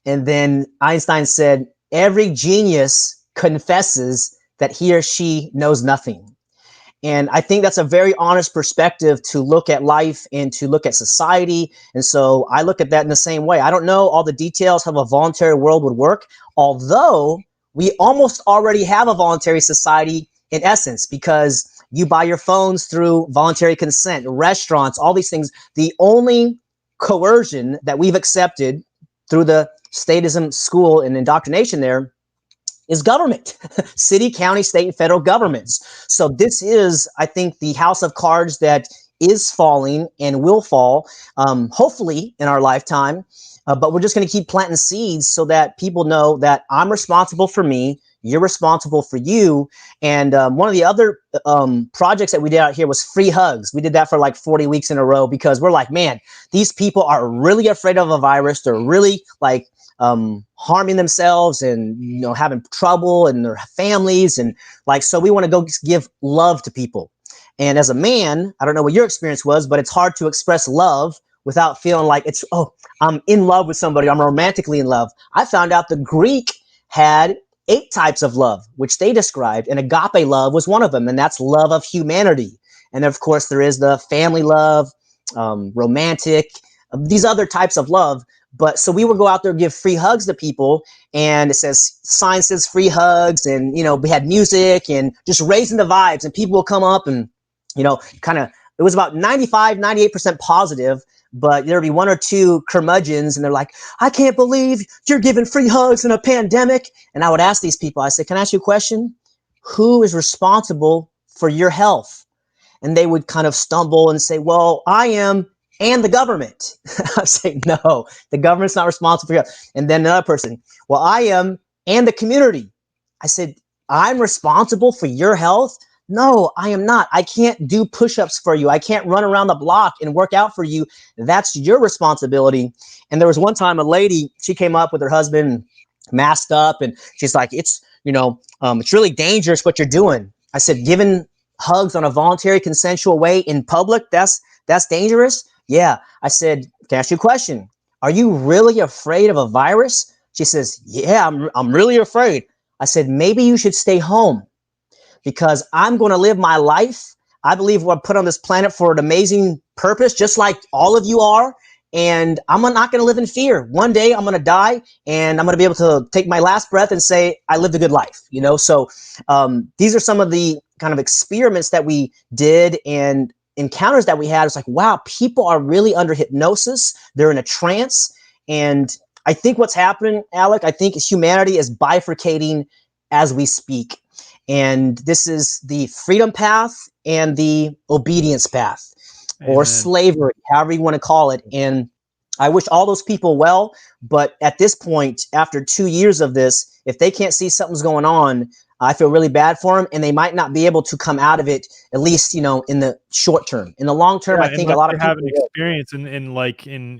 And then Einstein said, "Every genius confesses that he or she knows nothing." And I think that's a very honest perspective to look at life and to look at society. And so I look at that in the same way. I don't know all the details how a voluntary world would work, although we almost already have a voluntary society in essence, because you buy your phones through voluntary consent, restaurants, all these things. The only coercion that we've accepted through the statism school and indoctrination there is government, city, county, state, and federal governments. So this is, I think, the house of cards that is falling and will fall, hopefully in our lifetime. But we're just going to keep planting seeds so that people know that I'm responsible for me. You're responsible for you. And one of the other projects that we did out here was free hugs. We did that for like 40 weeks in a row because we're like, man, these people are really afraid of a virus. They're really like harming themselves and having trouble in their families, and like, so we want to go give love to people. And as a man, I don't know what your experience was, but it's hard to express love without feeling like it's, oh, I'm in love with somebody, I'm romantically in love. I found out the Greek had 8 types of love, which they described, and agape love was one of them, and that's love of humanity. And of course, there is the family love, romantic, these other types of love. But so we would go out there and give free hugs to people, and it says, sign says free hugs, and we had music and just raising the vibes, and people will come up and kind of, it was about 98% positive, but there'd be 1 or 2 curmudgeons, and they're like, I can't believe you're giving free hugs in a pandemic. And I would ask these people, I said, can I ask you a question? Who is responsible for your health? And they would kind of stumble and say, well, I am, and the government. I say, no, the government's not responsible for you. And then another person, well, I am, and the community. I said, I'm responsible for your health? No, I am not. I can't do push-ups for you. I can't run around the block and work out for you. That's your responsibility. And there was one time a lady, she came up with her husband masked up, and she's like, it's really dangerous what you're doing. I said, giving hugs on a voluntary consensual way in public, that's dangerous. Yeah. I said, can I ask you a question? Are you really afraid of a virus? She says, yeah, I'm really afraid. I said, maybe you should stay home, because I'm going to live my life. I believe we're put on this planet for an amazing purpose, just like all of you are. And I'm not going to live in fear. One day I'm going to die, and I'm going to be able to take my last breath and say, I lived a good life, So these are some of the kind of experiments that we did and encounters that we had. It's like, wow, people are really under hypnosis. They're in a trance. And I think what's happening, Alec, I think humanity is bifurcating as we speak. And this is the freedom path and the obedience path. Amen. Or slavery, however you want to call it. And I wish all those people well, but at this point, after 2 years of this, if they can't see something's going on, I feel really bad for them, and they might not be able to come out of it, at least, in the short term. In the long term, I think a lot of people have an experience, and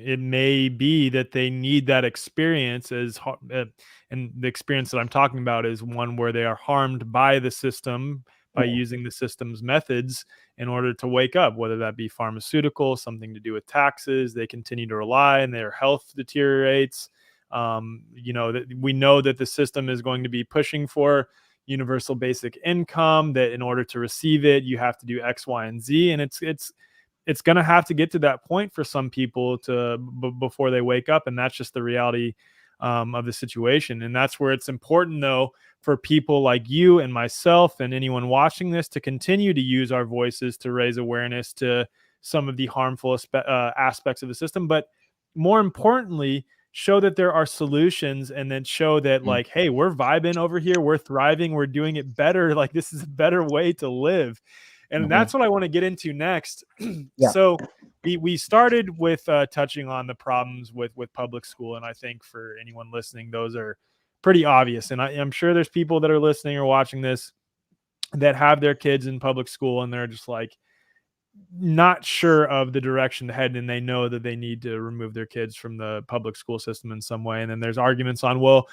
it may be that they need that experience and the experience that I'm talking about is one where they are harmed by the system, by using the system's methods in order to wake up, whether that be pharmaceutical, something to do with taxes. They continue to rely, and their health deteriorates. We know that the system is going to be pushing for universal basic income, that in order to receive it, you have to do X, Y, and Z. And it's going to have to get to that point for some people before they wake up. And that's just the reality of the situation. And that's where it's important, though, for people like you and myself and anyone watching this to continue to use our voices to raise awareness to some of the harmful aspects of the system. But more importantly, show that there are solutions, and then show that like, hey, we're vibing over here, we're thriving, we're doing it better. Like, this is a better way to live. And that's what I want to get into next. So we started with touching on the problems with public school. And I think for anyone listening, those are pretty obvious. And I'm sure there's people that are listening or watching this that have their kids in public school, and they're just like, not sure of the direction to head, and they know that they need to remove their kids from the public school system in some way. And then there's arguments on, well,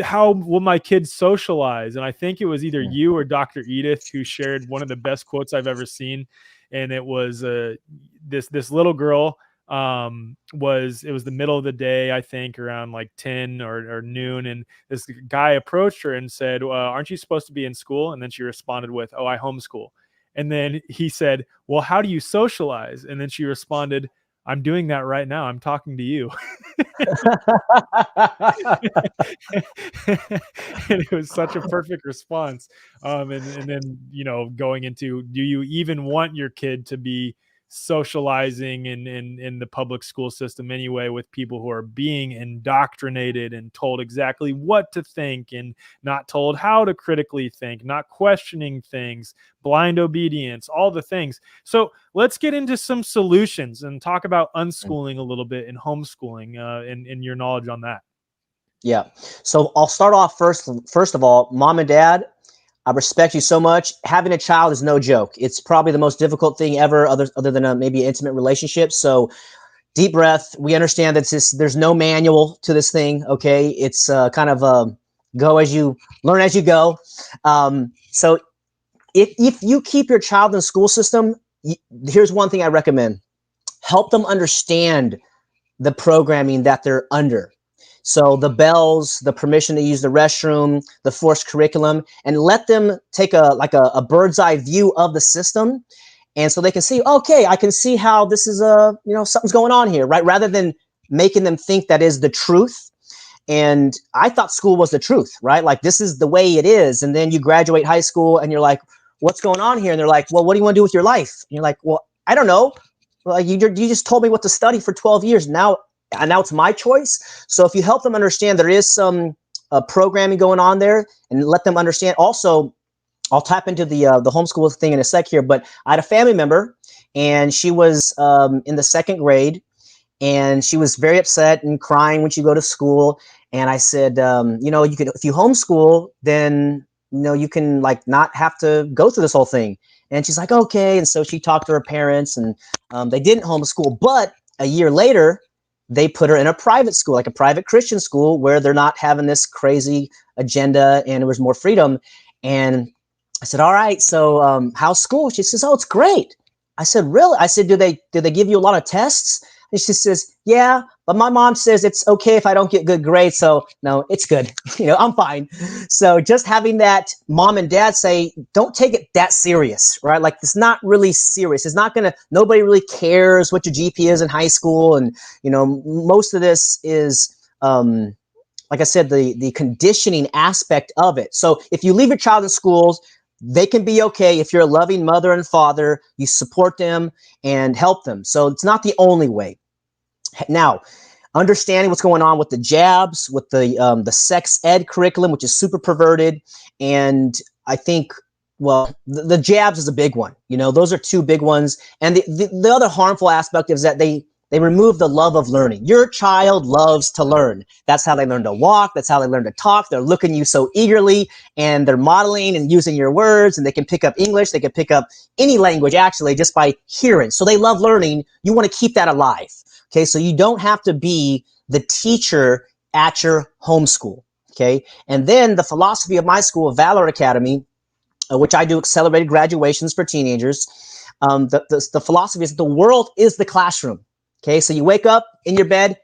how will my kids socialize? And I think it was either you or Dr. Edith who shared one of the best quotes I've ever seen. and it was this little girl. It was the middle of the day, I think around like 10 or noon, and this guy approached her and said, aren't you supposed to be in school? And then she responded with, oh, I homeschool. And then he said, well, how do you socialize? And then she responded, I'm doing that right now. I'm talking to you. And it was such a perfect response. And then, going into, do you even want your kid to be socializing in the public school system anyway, with people who are being indoctrinated and told exactly what to think and not told how to critically think, not questioning things, blind obedience, all the things. So let's get into some solutions and talk about unschooling a little bit and homeschooling, and your knowledge on that. Yeah. So I'll start off first of all, mom and dad, I respect you so much. Having a child is no joke. It's probably the most difficult thing ever, other than maybe an intimate relationship. So deep breath. We understand that there's no manual to this thing. Okay. It's kind of learn as you go. So if you keep your child in the school system, here's one thing I recommend. Help them understand the programming that they're under. So the bells, the permission to use the restroom, the forced curriculum, and let them take a bird's eye view of the system. And so they can see, okay, I can see how this is something's going on here, right? Rather than making them think that is the truth. And I thought school was the truth, right? Like, this is the way it is. And then you graduate high school and you're like, what's going on here? And they're like, well, what do you want to do with your life? And you're like, well, I don't know. Well, you just told me what to study for 12 years. Now it's my choice. So if you help them understand there is some programming going on there, and let them understand. Also, I'll tap into the homeschool thing in a sec here, but I had a family member, and she was in the second grade, and she was very upset and crying when she go to school. And I said, you can, if you homeschool, then you can like not have to go through this whole thing. And she's like, okay. And so she talked to her parents, and they didn't homeschool. But a year later, they put her in a private school, like a private Christian school, where they're not having this crazy agenda, and it was more freedom. And I said, all right, so how's school? She says, oh, it's great. I said, really? I said, do they give you a lot of tests? And she says, yeah, but my mom says it's okay if I don't get good grades. So no, it's good. I'm fine. So just having that mom and dad say, don't take it that serious, right? Like, it's not really serious. It's not nobody really cares what your GPA is in high school. And, most of this is, like I said, the conditioning aspect of it. So if you leave your child in schools, they can be okay. If you're a loving mother and father, you support them and help them. So it's not the only way. Now, understanding what's going on with the jabs, with the sex ed curriculum, which is super perverted. And I think, well, the jabs is a big one. Those are two big ones. And the other harmful aspect is that they remove the love of learning. Your child loves to learn. That's how they learn to walk. That's how they learn to talk. They're looking at you so eagerly, and they're modeling and using your words, and they can pick up English. They can pick up any language, actually, just by hearing. So they love learning. You want to keep that alive. Okay, so you don't have to be the teacher at your homeschool. Okay, and then the philosophy of my school, Valor Academy, which I do accelerated graduations for teenagers. The philosophy is the world is the classroom. Okay, so you wake up in your bed,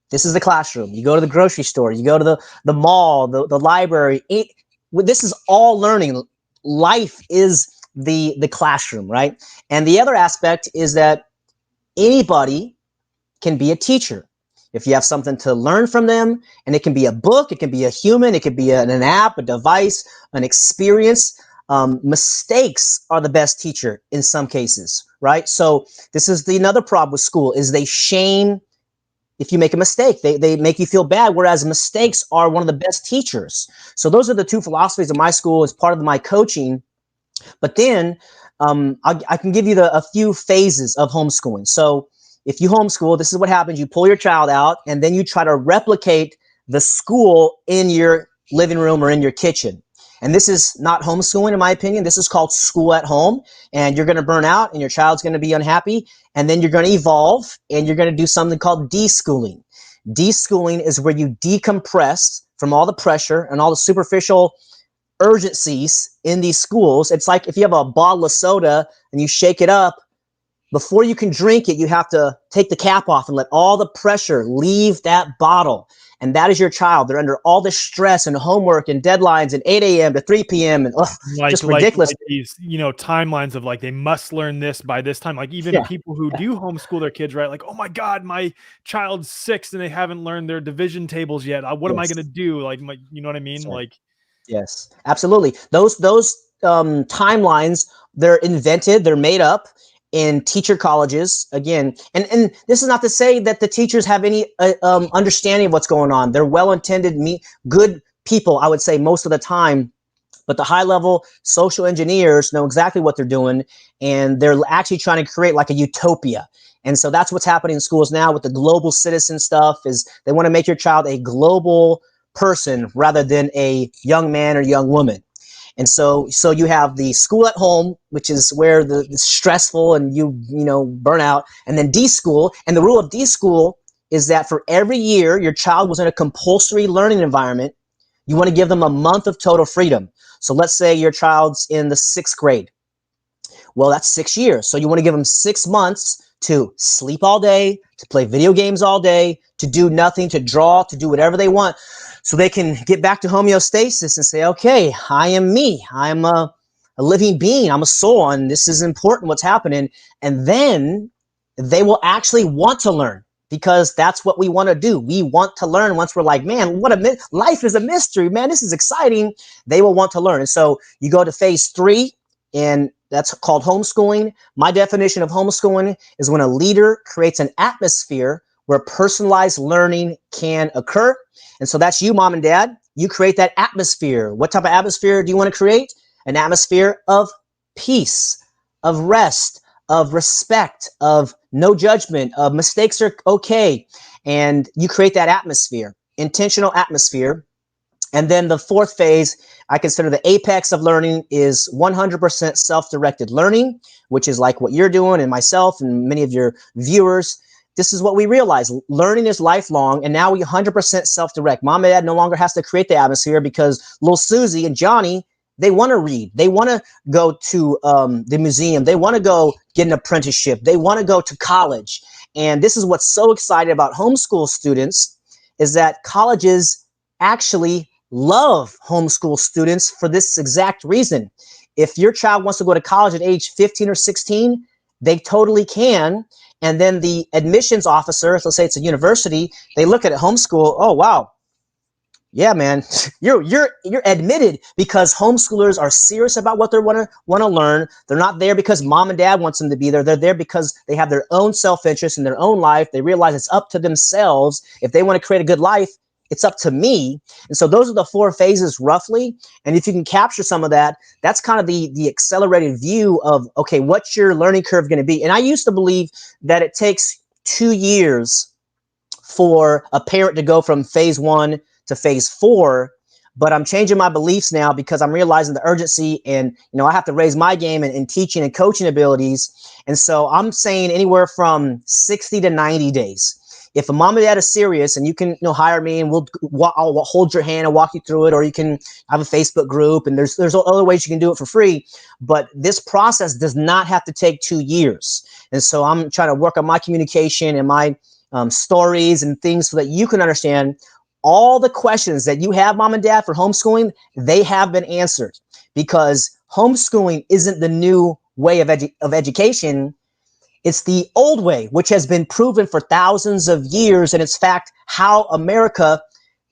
this is the classroom. You go to the grocery store, you go to the mall, the library. This is all learning. Life is the classroom, right? And the other aspect is that anybody can be a teacher. If you have something to learn from them, and it can be a book, it can be a human, it could be an app, a device, an experience. Mistakes are the best teacher in some cases, right? So this is another problem with school is they shame if you make a mistake. They make you feel bad, whereas mistakes are one of the best teachers. So those are the two philosophies of my school as part of my coaching. But then I can give you a few phases of homeschooling. So if you homeschool, this is what happens. You pull your child out, and then you try to replicate the school in your living room or in your kitchen. And this is not homeschooling, in my opinion. This is called school at home. And you're going to burn out, and your child's going to be unhappy. And then you're going to evolve, and you're going to do something called deschooling. Deschooling is where you decompress from all the pressure and all the superficial urgencies in these schools. It's like if you have a bottle of soda and you shake it up, before you can drink it, you have to take the cap off and let all the pressure leave that bottle. And that is your child. They're under all this stress and homework and deadlines and 8 a.m. to 3 p.m. and just ridiculous. Like these, timelines of like they must learn this by this time. Like even people who do homeschool their kids, right? Like, oh my God, my child's 6 and they haven't learned their division tables yet. What am I going to do? Like, you know what I mean? Right. Like, yes, absolutely. Those timelines, they're invented, they're made up in teacher colleges again, and this is not to say that the teachers have any understanding of what's going on. They're well-intended, good people, I would say, most of the time, but the high-level social engineers know exactly what they're doing, and they're actually trying to create like a utopia. And so that's what's happening in schools now with the global citizen stuff. Is they want to make your child a global person rather than a young man or young woman. And so you have the school at home, which is where the stressful and you burn out, and then D school. And the rule of D school is that for every year your child was in a compulsory learning environment, you want to give them a month of total freedom. So let's say your child's in the 6th grade. Well, that's 6 years. So you want to give them 6 months to sleep all day, to play video games all day, to do nothing, to draw, to do whatever they want, so they can get back to homeostasis and say, okay, I am me. I'm a living being. I'm a soul, and this is important what's happening. And then they will actually want to learn, because that's what we want to do. We want to learn. Once we're like, man, life is a mystery, man, this is exciting. They will want to learn. And so you go to phase 3, and that's called homeschooling. My definition of homeschooling is when a leader creates an atmosphere where personalized learning can occur. And so that's you, mom and dad. You create that atmosphere. What type of atmosphere do you want to create? An atmosphere of peace, of rest, of respect, of no judgment, of mistakes are okay. And you create that atmosphere, intentional atmosphere. And then the 4th phase, I consider the apex of learning, is 100% self-directed learning, which is like what you're doing and myself and many of your viewers. This is what we realize. Learning is lifelong, and now we 100% self-direct. Mom and dad no longer has to create the atmosphere, because little Susie and Johnny, they want to read. They want to go to the museum. They want to go get an apprenticeship. They want to go to college. And this is what's so exciting about homeschool students, is that colleges actually love homeschool students for this exact reason. If your child wants to go to college at age 15 or 16, they totally can. And then the admissions officer, let's say it's a university, they look at it, homeschool, oh wow, yeah, man, you're admitted, because homeschoolers are serious about what they want to learn. They're not there because mom and dad wants them to be there. They're there because they have their own self-interest in their own life. They realize it's up to themselves. If they want to create a good life, it's up to me. And so those are the 4 phases roughly. And if you can capture some of that, that's kind of the accelerated view of, okay, what's your learning curve going to be? And I used to believe that it takes 2 years for a parent to go from phase 1 to phase 4. But I'm changing my beliefs now, because I'm realizing the urgency, and I have to raise my game in teaching and coaching abilities. And so I'm saying anywhere from 60 to 90 days. If a mom and dad is serious, and you can hire me, and I'll hold your hand and walk you through it, or you can have a Facebook group, and there's other ways you can do it for free. But this process does not have to take 2 years. And so I'm trying to work on my communication and my stories and things, so that you can understand all the questions that you have, mom and dad, for homeschooling. They have been answered, because homeschooling isn't the new way of education. It's the old way, which has been proven for thousands of years. And it's fact how America,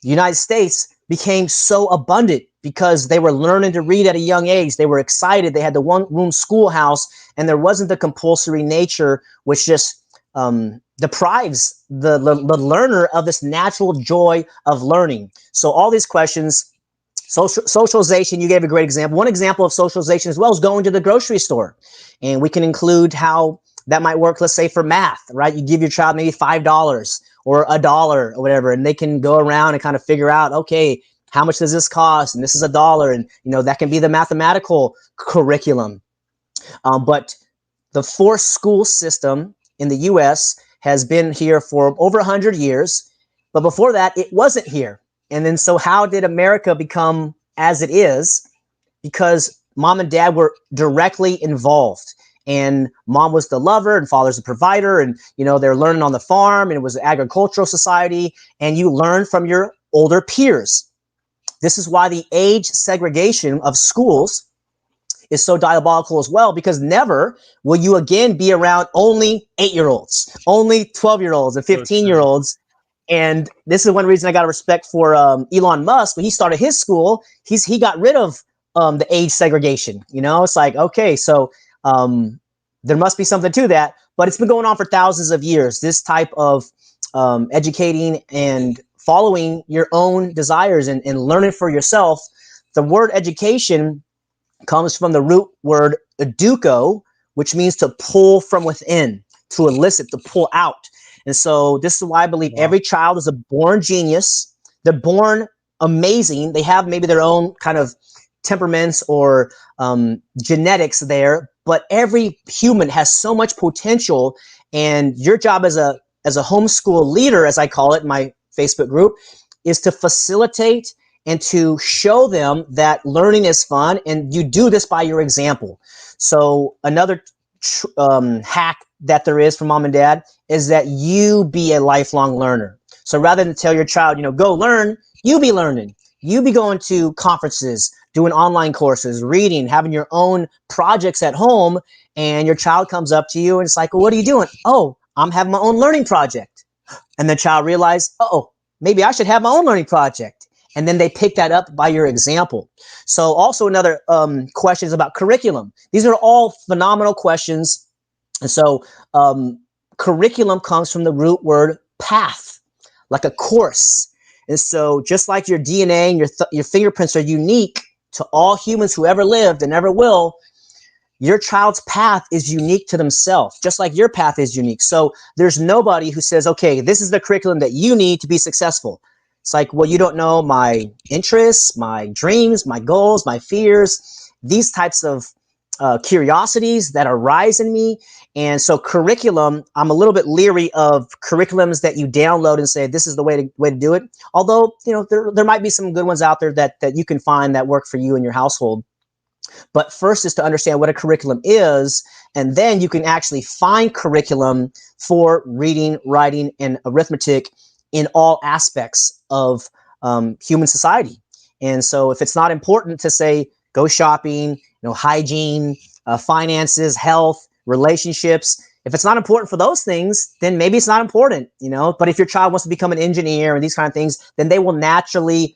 the United States, became so abundant, because they were learning to read at a young age. They were excited. They had the one-room schoolhouse, and there wasn't the compulsory nature, which just deprives the learner of this natural joy of learning. So all these questions, socialization, you gave a great example. One example of socialization as well is going to the grocery store. And we can include how that might work, let's say, for math, right? You give your child maybe $5 or $1 or whatever, and they can go around and kind of figure out, okay, how much does this cost? And this is $1. And, that can be the mathematical curriculum. But the forced school system in the US has been here for over 100 years. But before that, it wasn't here. And then so how did America become as it is? Because mom and dad were directly involved. and mom was the lover and father's the provider, and they're learning on the farm, and it was an agricultural society, and you learn from your older peers. This is why the age segregation of schools is so diabolical as well, because never will you again be around only 8-year-olds, only 12-year-olds and 15-year-olds. And this is one reason I got a respect for Elon Musk. When he started his school, he got rid of the age segregation. It's like, okay, so there must be something to that, but it's been going on for thousands of years. This type of educating and following your own desires and learning for yourself. The word education comes from the root word educo, which means to pull from within, to elicit, to pull out. And so this is why I believe every child is a born genius. They're born amazing. They have maybe their own kind of temperaments or genetics there, but every human has so much potential. And your job as a homeschool leader, as I call it in my Facebook group, is to facilitate and to show them that learning is fun, and you do this by your example. So another hack that there is for mom and dad is that you be a lifelong learner. So rather than tell your child, go learn, you be learning. You be going to conferences, doing online courses, reading, having your own projects at home, and your child comes up to you and it's like, well, what are you doing? Oh, I'm having my own learning project. And the child realized, oh, maybe I should have my own learning project. And then they pick that up by your example. So also another question is about curriculum. These are all phenomenal questions. And so curriculum comes from the root word path, like a course. And so just like your DNA and your fingerprints are unique to all humans who ever lived and ever will, your child's path is unique to themselves, just like your path is unique. So there's nobody who says, okay, this is the curriculum that you need to be successful. It's like, well, you don't know my interests, my dreams, my goals, my fears, these types of curiosities that arise in me. And so curriculum, I'm a little bit leery of curriculums that you download and say, this is the way to do it. Although, there might be some good ones out there that you can find that work for you and your household. But first is to understand what a curriculum is, and then you can actually find curriculum for reading, writing, and arithmetic in all aspects of human society. And so if it's not important to say, go shopping, hygiene, finances, health, relationships, if it's not important for those things, then maybe it's not important, But if your child wants to become an engineer and these kind of things, then they will naturally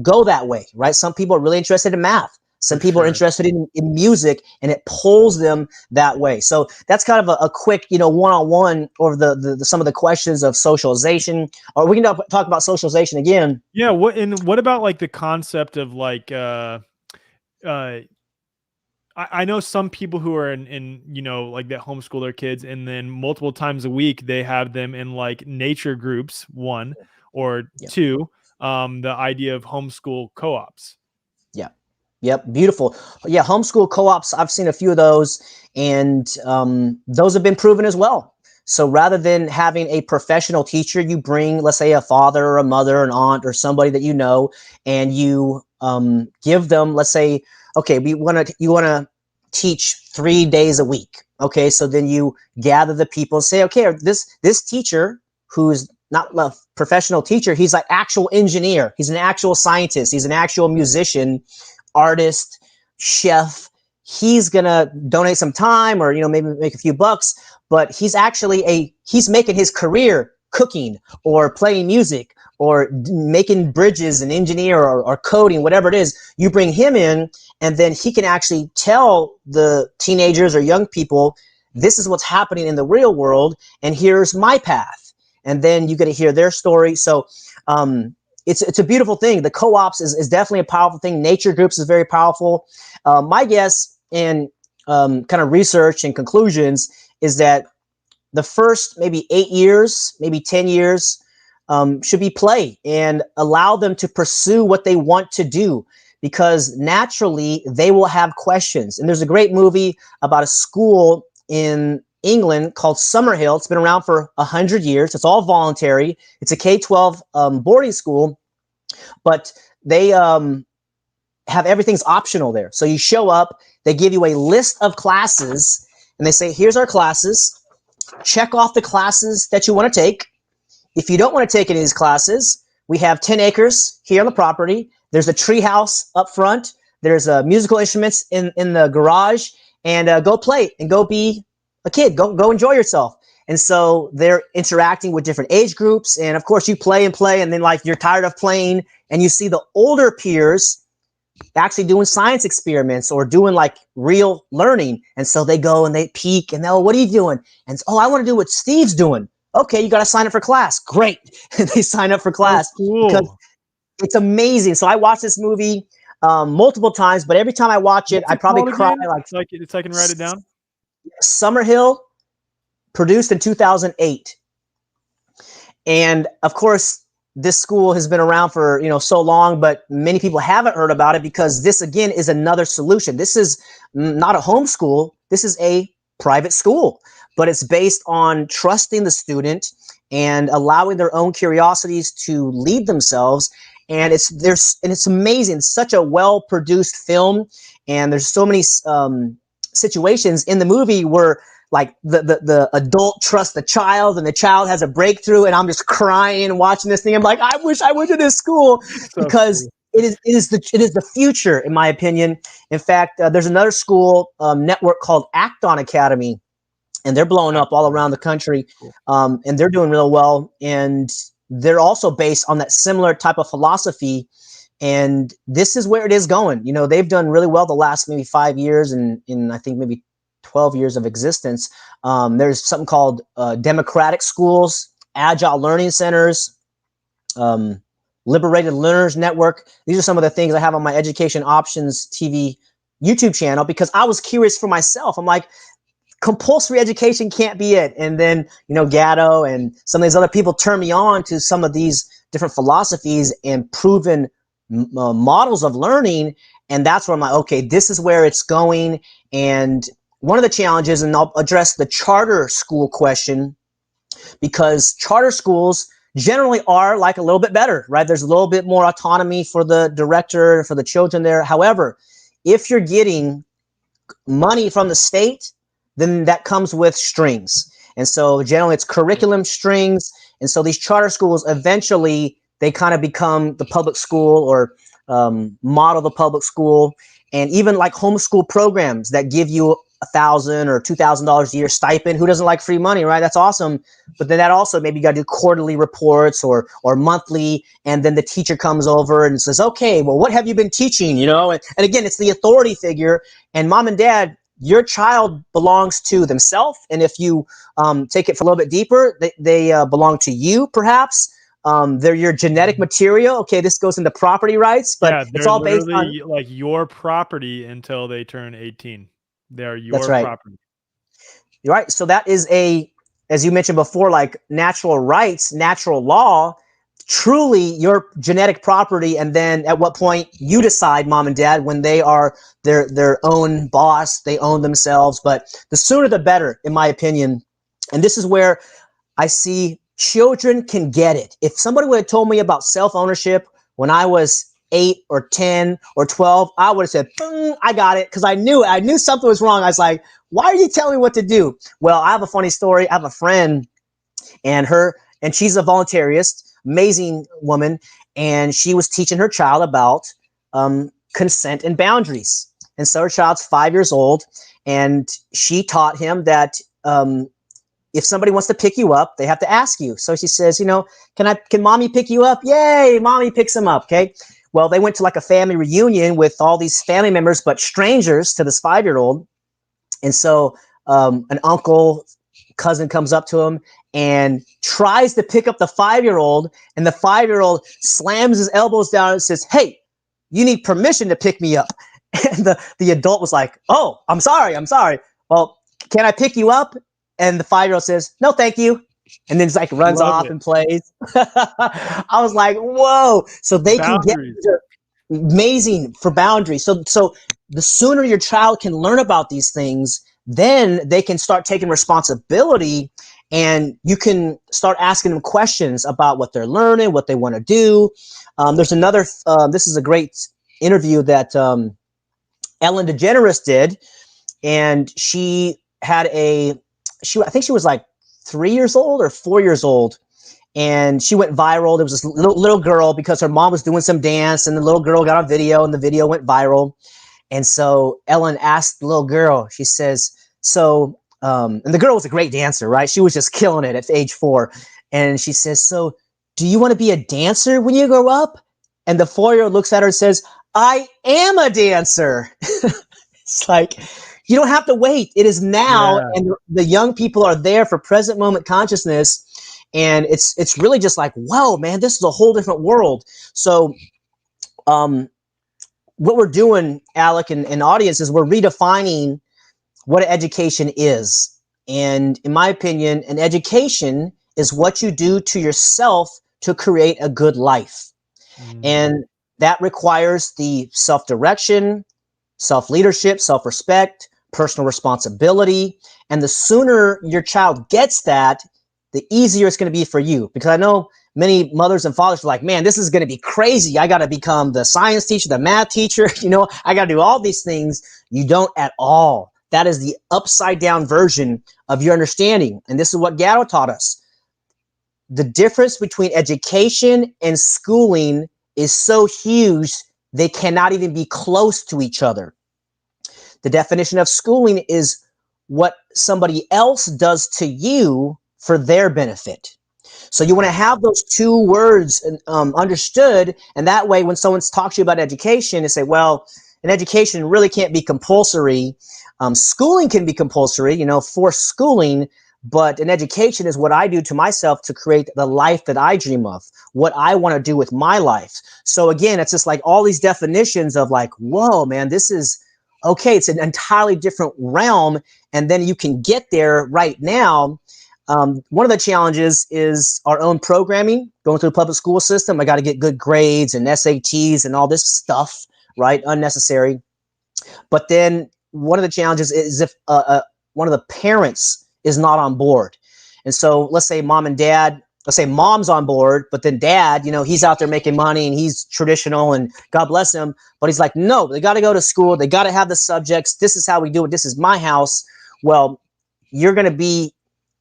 go that way, right? Some people are really interested in math. Some people are interested in music, and it pulls them that way. So that's kind of a quick, one-on-one over the some of the questions of socialization. Or we can talk about socialization again. Yeah. What about like the concept of like, I know some people who are in like that homeschool their kids, and then multiple times a week they have them in like nature groups, one or two. The idea of homeschool co-ops. Yeah. Yep. Beautiful. Yeah. Homeschool co-ops. I've seen a few of those, and those have been proven as well. So rather than having a professional teacher, you bring, let's say, a father or a mother, an aunt, or somebody that and you give them, let's say, okay, you want to teach 3 days a week. Okay. So then you gather the people and say, okay, this teacher who's not a professional teacher, he's like actual engineer. He's an actual scientist. He's an actual musician, artist, chef. He's going to donate some time or, maybe make a few bucks, but he's making his career cooking or playing music or making bridges and engineer or coding, whatever it is. You bring him in, and then he can actually tell the teenagers or young people, this is what's happening in the real world, and here's my path. And then you get to hear their story. So it's a beautiful thing. The co-ops is definitely a powerful thing. Nature groups is very powerful. My guess in kind of research and conclusions is that the first maybe 8 years, maybe 10 years should be play and allow them to pursue what they want to do, because naturally they will have questions. And there's a great movie about a school in England called Summerhill. It's been around for 100 years. It's all voluntary. It's a K-12 boarding school, but they have everything's optional there. So you show up, they give you a list of classes, and they say, here's our classes. Check off the classes that you want to take. If you don't want to take any of these classes, we have 10 acres here on the property. There's a tree house up front. There's musical instruments in the garage, and go play and go be a kid. Go enjoy yourself. And so they're interacting with different age groups. And of course you play, and then like you're tired of playing and you see the older peers actually doing science experiments or doing like real learning. And so they go and they peek and they'll, what are you doing? And I want to do what Steve's doing. Okay, you got to sign up for class. Great. And they sign up for class. Cool. Because it's amazing. So I watched this movie multiple times, but every time I watch it, I probably cry. Like it's I can write it down. Summerhill, produced in 2008. And of course, this school has been around for, so long, but many people haven't heard about it because this, again, is another solution. This is not a homeschool. This is a private school, but it's based on trusting the student and allowing their own curiosities to lead themselves. And it's amazing. It's such a well-produced film, and there's so many situations in the movie where like the adult trusts the child and the child has a breakthrough, and I'm just crying watching this thing. I'm like, I wish I went to this school because it is the future, in my opinion. In fact, there's another school network called Acton Academy, and they're blowing up all around the country, and they're doing real well. And they're also based on that similar type of philosophy. And this is where it is going. They've done really well the last maybe 5 years, and in I think maybe 12 years of existence. There's something called democratic schools, agile learning centers, liberated learners network. These are some of the things I have on my Education Options TV YouTube channel because I was curious for myself. I'm like, compulsory education can't be it. And then, Gatto and some of these other people turn me on to some of these different philosophies and proven models of learning. And that's where I'm like, okay, this is where it's going. And one of the challenges, and I'll address the charter school question, because charter schools generally are like a little bit better, right? There's a little bit more autonomy for the director, for the children there. However, if you're getting money from the state, then that comes with strings. And so generally it's curriculum strings. And so these charter schools, eventually they kind of become the public school or model the public school. And even like homeschool programs that give you $1,000 or $2,000 a year stipend. Who doesn't like free money, right? That's awesome. But then that also, maybe you got to do quarterly reports or monthly. And then the teacher comes over and says, okay, well, what have you been teaching? And again, it's the authority figure. And mom and dad, your child belongs to themselves. And if you take it for a little bit deeper, they belong to you, perhaps. They're your genetic material. Okay, this goes into property rights, but it's all based on like your property until they turn 18. They're your property. You're right. So that is as you mentioned before, like natural rights, natural law, truly your genetic property. And then at what point you decide, mom and dad, when they are their own boss, they own themselves. But the sooner the better, in my opinion. And this is where I see children can get it. If somebody would have told me about self-ownership when I was 8 or 10 or 12, I would have said, I got it, because I knew it. I knew something was wrong. I was like, why are you telling me what to do? Well, I have a funny story. I have a friend, and she's a voluntarist, amazing woman, and she was teaching her child about consent and boundaries. And so her child's 5 years old, and she taught him that if somebody wants to pick you up, they have to ask you. So she says, can mommy pick you up? Yay, mommy picks him up. Okay. Well, they went to like a family reunion with all these family members, but strangers to this 5-year-old. And so an uncle, cousin comes up to him and tries to pick up the 5-year-old. And the 5-year-old slams his elbows down and says, hey, you need permission to pick me up. And the adult was like, oh, I'm sorry. Well, can I pick you up? And the 5-year-old says, no, thank you. And then just like runs off and plays. I was like, whoa. So they boundaries. Can get amazing for boundaries. So the sooner your child can learn about these things, then they can start taking responsibility, and you can start asking them questions about what they're learning, what they want to do. There's another, this is a great interview that Ellen DeGeneres did. And she had I think she was like 3 years old or 4 years old, and she went viral. There was this little girl because her mom was doing some dance, and the little girl got on video, and the video went viral. And so Ellen asked the little girl, she says, and the girl was a great dancer, right? She was just killing it at age 4. And she says, so do you want to be a dancer when you grow up? And the 4-year-old looks at her and says, I am a dancer. It's like, you don't have to wait. It is now. Yeah. And the young people are there for present moment consciousness. And it's really just like, whoa, man, this is a whole different world. So, what we're doing, Alec, and audience, is we're redefining what education is. And in my opinion, an education is what you do to yourself to create a good life. And that requires the self-direction, self-leadership, self-respect, personal responsibility. And the sooner your child gets that, the easier it's going to be for you. Because I know many mothers and fathers are like, man, this is going to be crazy. I got to become the science teacher, the math teacher. I got to do all these things. You don't at all. That is the upside down version of your understanding. And this is what Gatto taught us. The difference between education and schooling is so huge, they cannot even be close to each other. The definition of schooling is what somebody else does to you for their benefit. So you want to have those two words understood, and that way when someone talks to you about education, they say, well, an education really can't be compulsory. Schooling can be compulsory, forced schooling, but an education is what I do to myself to create the life that I dream of, what I want to do with my life. So again, it's just like all these definitions of like, whoa, man, this is okay. It's an entirely different realm. And then you can get there right now. One of the challenges is our own programming, going through the public school system. I got to get good grades and SATs and all this stuff, right? Unnecessary. But then one of the challenges is if one of the parents is not on board. And so let's say mom and dad, let's say mom's on board, but then dad, he's out there making money and he's traditional and God bless him. But he's like, no, they got to go to school. They got to have the subjects. This is how we do it. This is my house. Well, you're going to be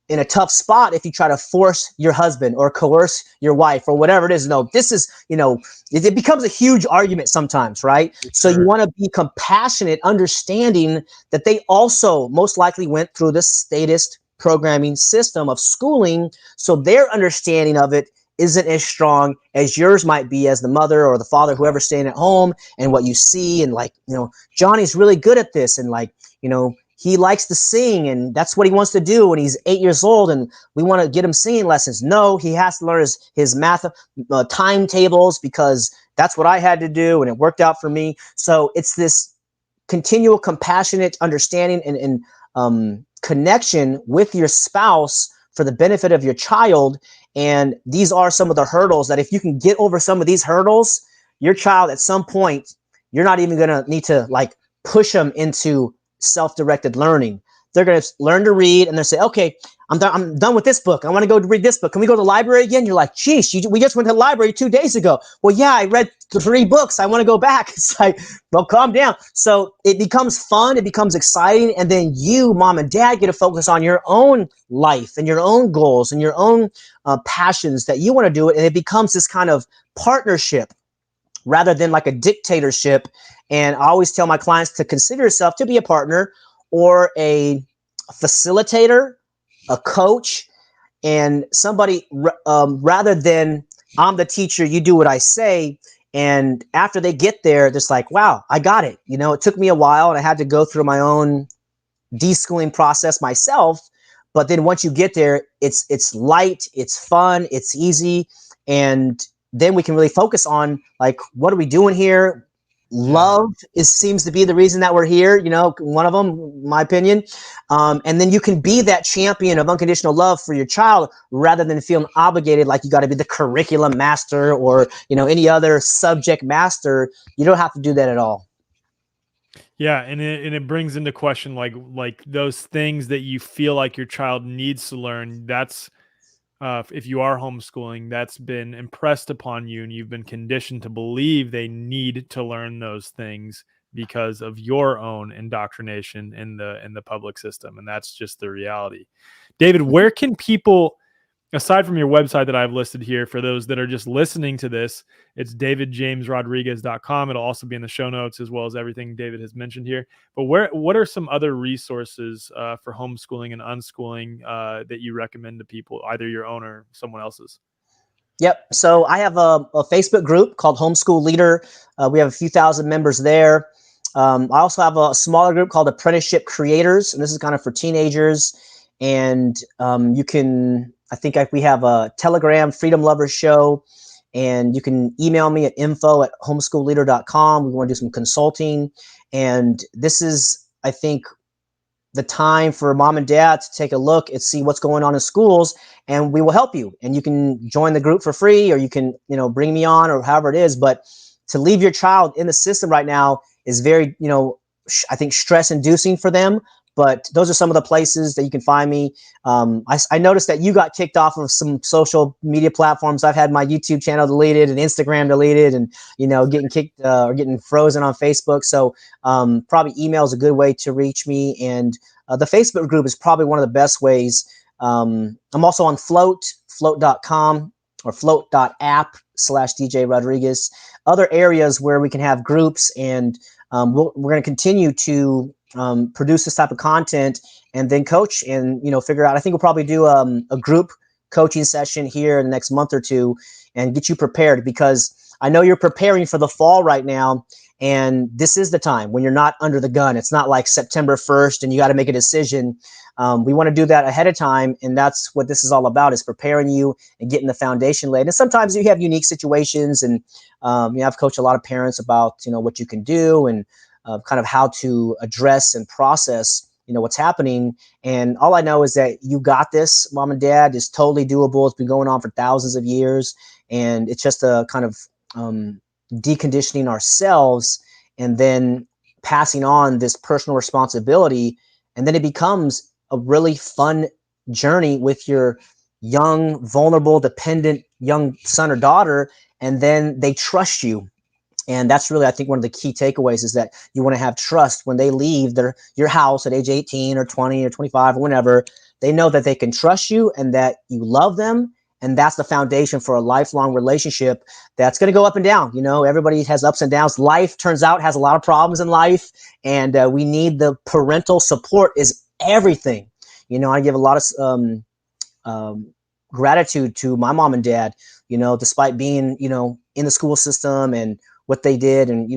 in a tough spot if you try to force your husband or coerce your wife or whatever it is. No, this is, it becomes a huge argument sometimes, right? Sure. So you want to be compassionate, understanding that they also most likely went through the statist programming system of schooling. So their understanding of it isn't as strong as yours might be as the mother or the father, whoever's staying at home, and what you see. And like, Johnny's really good at this. And like, he likes to sing and that's what he wants to do when he's 8 years old, and we want to get him singing lessons. No, he has to learn his math timetables because that's what I had to do and it worked out for me. So it's this continual compassionate understanding and connection with your spouse for the benefit of your child. And these are some of the hurdles that if you can get over some of these hurdles, your child at some point, you're not even going to need to like push them into self-directed learning. They're going to learn to read and they'll say, okay, I'm done with this book. I want to go read this book. Can we go to the library again? You're like, geez, we just went to the library 2 days ago. Well, yeah, I read 3 books. I want to go back. It's like, well, calm down. So it becomes fun. It becomes exciting. And then you, mom and dad, get to focus on your own life and your own goals and your own passions that you want to do it. And it becomes this kind of partnership rather than like a dictatorship. And I always tell my clients to consider yourself to be a partner or a facilitator, a coach, and somebody rather than I'm the teacher, you do what I say. And after they get there, it's like, wow, I got it. It took me a while and I had to go through my own deschooling process myself. But then once you get there, it's light, it's fun, it's easy. And then we can really focus on like, what are we doing here? Love seems to be the reason that we're here, one of them, in my opinion. And then you can be that champion of unconditional love for your child rather than feeling obligated like you got to be the curriculum master or, any other subject master. You don't have to do that at all. Yeah, and it brings into question like those things that you feel like your child needs to learn. That's if you are homeschooling, that's been impressed upon you and you've been conditioned to believe they need to learn those things because of your own indoctrination in the public system. And that's just the reality. David, where can people, aside from your website that I've listed here, for those that are just listening to this, it's davidjamesrodriguez.com. It'll also be in the show notes, as well as everything David has mentioned here. But what are some other resources for homeschooling and unschooling that you recommend to people, either your own or someone else's? Yep. So I have a Facebook group called Homeschool Leader. We have a few thousand members there. I also have a smaller group called Apprenticeship Creators, and this is kind of for teenagers. And you can, I think we have a Telegram Freedom Lovers Show, and you can email me at info@homeschoolleader.com. We want to do some consulting. And this is, I think, the time for mom and dad to take a look and see what's going on in schools, and we will help you. And you can join the group for free, or you can, bring me on, or however it is. But to leave your child in the system right now is very, I think, stress inducing for them. But those are some of the places that you can find me. I noticed that you got kicked off of some social media platforms. I've had my YouTube channel deleted and Instagram deleted, and getting kicked or getting frozen on Facebook. So probably email is a good way to reach me, and the Facebook group is probably one of the best ways. I'm also on float.com or float.app/DJ Rodriguez. Other areas where we can have groups, and we're going to continue to produce this type of content, and then coach and figure out. I think we'll probably do a group coaching session here in the next month or two, and get you prepared, because I know you're preparing for the fall right now, and this is the time when you're not under the gun. It's not like September 1st and you got to make a decision. We want to do that ahead of time, and that's what this is all about, is preparing you and getting the foundation laid. And sometimes you have unique situations, and I've coached a lot of parents about what you can do, and kind of how to address and process what's happening. And all I know is that you got this, mom and dad. Is totally doable. It's been going on for thousands of years, and it's just a kind of deconditioning ourselves, and then passing on this personal responsibility. And then it becomes a really fun journey with your young, vulnerable, dependent young son or daughter, and then they trust you. And that's really, I think, one of the key takeaways, is that you want to have trust when they leave your house at age 18 or 20 or 25 or whenever. They know that they can trust you and that you love them. And that's the foundation for a lifelong relationship that's going to go up and down. Everybody has ups and downs. Life, turns out, has a lot of problems in life. And we need the parental support is everything. I give a lot of gratitude to my mom and dad, despite being, in the school system and what they did, and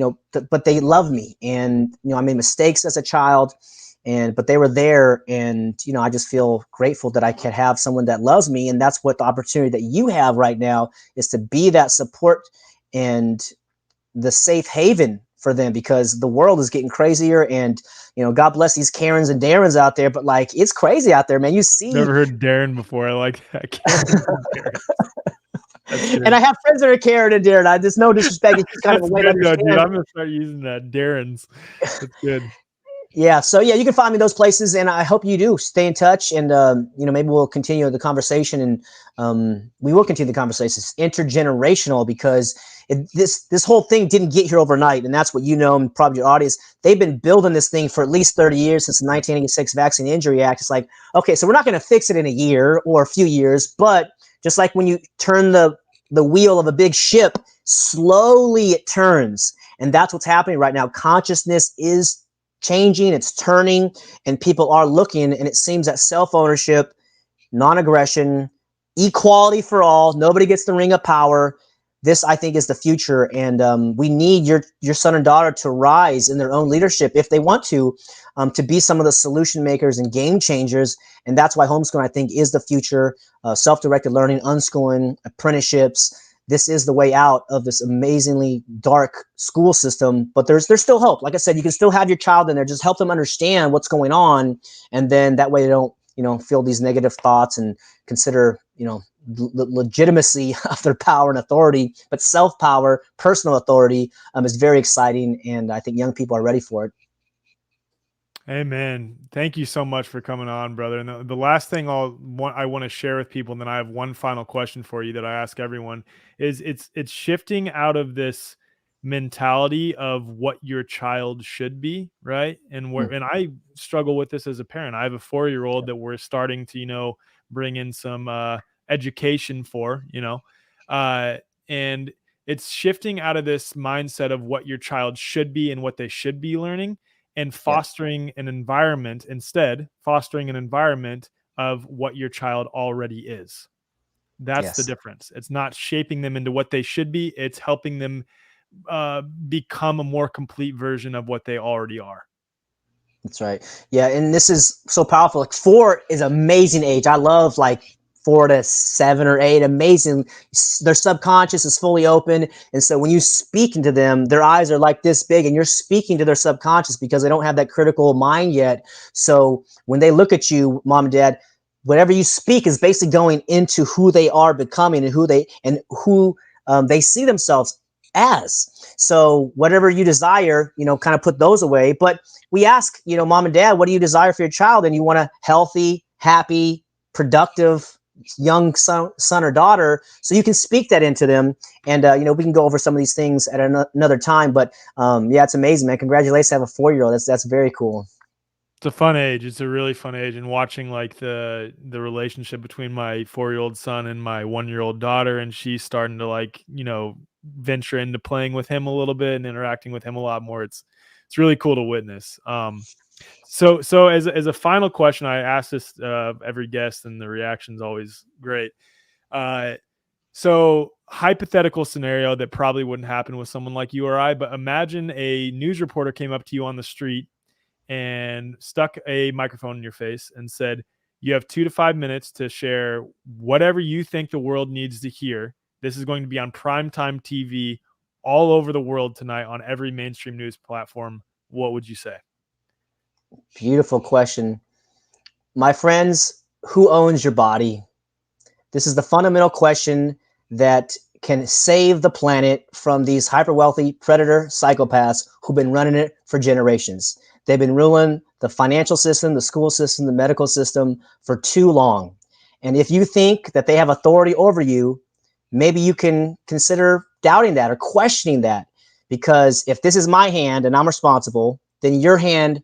but they loved me, and I made mistakes as a child, but they were there, and I just feel grateful that I can have someone that loves me. And that's what the opportunity that you have right now is, to be that support and the safe haven for them, because the world is getting crazier, and God bless these Karens and Darrens out there, but like, it's crazy out there, man. You see, Never heard Darren before. I like that. Karen and Darren. And I have friends that are Karen and Darren. There's no disrespect. It's just kind of a way to understand. Dude. I'm gonna start using that. Darren's. That's good. Yeah. So yeah, you can find me those places, and I hope you do stay in touch, and maybe we'll continue the conversation, and we will continue the conversation. It's intergenerational, because this whole thing didn't get here overnight, and that's what and probably your audience. They've been building this thing for at least 30 years, since the 1986 Vaccine Injury Act. It's like, okay, so we're not going to fix it in a year or a few years, but just like when you turn the wheel of a big ship, slowly it turns. And that's what's happening right now. Consciousness is changing, it's turning, and people are looking, and it seems that self-ownership, non-aggression, equality for all, nobody gets the ring of power. This, I think, is the future, and we need your son and daughter to rise in their own leadership if they want to be some of the solution makers and game changers. And that's why homeschooling, I think, is the future. Self-directed learning, unschooling, apprenticeships. This is the way out of this amazingly dark school system. But there's still hope. Like I said, you can still have your child in there. Just help them understand what's going on, and then that way they don't feel these negative thoughts, and consider the legitimacy of their power and authority. But self-power, personal authority, is very exciting, and I think young people are ready for it. Amen. Thank you so much for coming on, brother. And the last thing I want to share with people, and then I have one final question for you that I ask everyone, is it's shifting out of this mentality of what your child should be, right? And where, and I struggle with this as a parent. I have a 4-year-old that we're starting to, bring in some education for, and it's shifting out of this mindset of what your child should be and what they should be learning, and fostering an environment of what your child already is. That's the difference. It's not shaping them into what they should be. It's helping them become a more complete version of what they already are. That's right. Yeah, and this is so powerful. Like 4 is amazing age. I love like 4 to 7 or 8. Amazing. Their subconscious is fully open, and so when you speak into them, their eyes are like this big, and you're speaking to their subconscious because they don't have that critical mind yet. So when they look at you, mom and dad, whatever you speak is basically going into who they are becoming and who they see themselves as. So whatever you desire, kind of put those away. But we ask, mom and dad, what do you desire for your child? And you want a healthy, happy, productive young son or daughter, so you can speak that into them. And we can go over some of these things at another time. But yeah, it's amazing, man. Congratulations to have a 4-year-old. That's very cool. It's a fun age. It's a really fun age, and watching like the relationship between my 4-year-old son and my 1-year-old daughter, and she's starting to like, venture into playing with him a little bit and interacting with him a lot more. It's really cool to witness. So as a final question, I ask this every guest, and the reaction's always great. So hypothetical scenario that probably wouldn't happen with someone like you or I, but imagine a news reporter came up to you on the street and stuck a microphone in your face and said, you have 2 to 5 minutes to share whatever you think the world needs to hear. This is going to be on primetime TV all over the world tonight on every mainstream news platform. What would you say? Beautiful question. My friends, who owns your body? This is the fundamental question that can save the planet from these hyper wealthy predator psychopaths who've been running it for generations. They've been ruling the financial system, the school system, the medical system for too long. And if you think that they have authority over you, maybe you can consider doubting that or questioning that. Because if this is my hand and I'm responsible, then your hand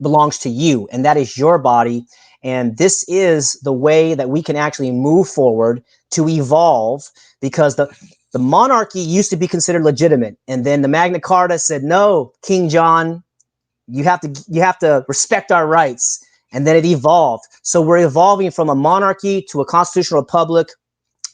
belongs to you, and that is your body. And this is the way that we can actually move forward to evolve, because the monarchy used to be considered legitimate. And then the Magna Carta said, no, King John, you have to respect our rights. And then it evolved. So we're evolving from a monarchy to a constitutional republic.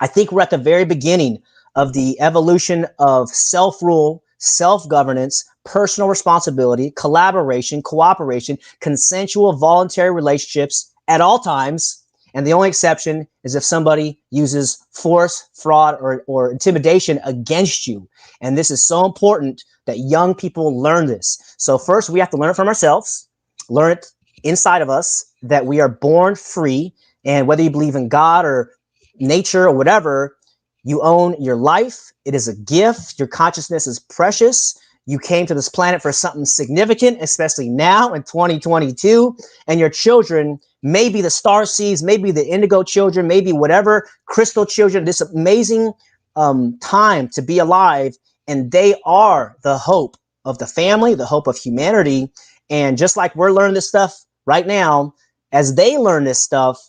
I think we're at the very beginning of the evolution of self-rule, self-governance, personal responsibility, collaboration, cooperation, consensual, voluntary relationships at all times. And the only exception is if somebody uses force, fraud, or intimidation against you. And this is so important that young people learn this. So first, we have to learn it from ourselves, learn it inside of us, that we are born free. And whether you believe in God or nature or whatever, you own your life. It is a gift. Your consciousness is precious. You came to this planet for something significant, especially now in 2022. And your children may be the star seeds, maybe the indigo children, maybe whatever, crystal children. This amazing time to be alive. And they are the hope of the family, the hope of humanity. And just like we're learning this stuff right now, as they learn this stuff,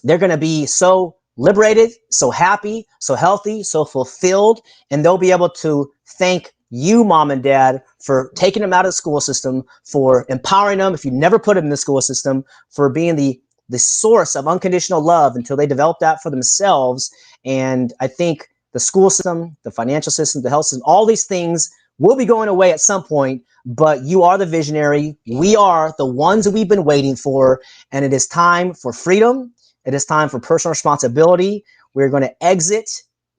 they're going to be so liberated, so happy, so healthy, so fulfilled, and they'll be able to thank you, mom and dad, for taking them out of the school system, for empowering them if you never put them in the school system, for being the source of unconditional love until they develop that for themselves. And I think the school system, the financial system, the health system, all these things will be going away at some point, but you are the visionary. We are the ones that we've been waiting for, and it is time for freedom. It is time for personal responsibility. We're going to exit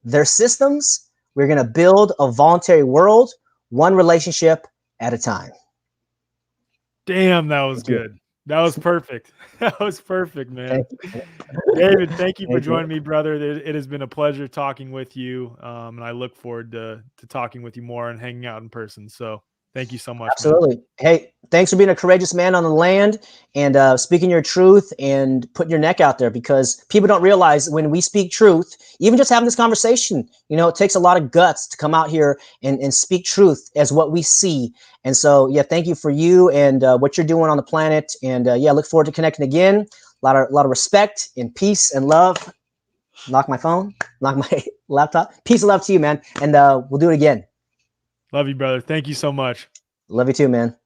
their systems. We're going to build a voluntary world, one relationship at a time. Damn, that was good. That was perfect. That was perfect, man. David, thank you for joining me, brother. It has been a pleasure talking with you, and I look forward to talking with you more and hanging out in person. So Thank you so much, man. Absolutely. Hey, thanks for being a courageous man on the land and speaking your truth and putting your neck out there, because people don't realize when we speak truth, even just having this conversation, it takes a lot of guts to come out here and speak truth as what we see. And so, yeah, thank you for you and what you're doing on the planet. And yeah, look forward to connecting again. A lot of respect and peace and love. Knock my phone, knock my laptop. Peace and love to you, man. And we'll do it again. Love you, brother. Thank you so much. Love you too, man.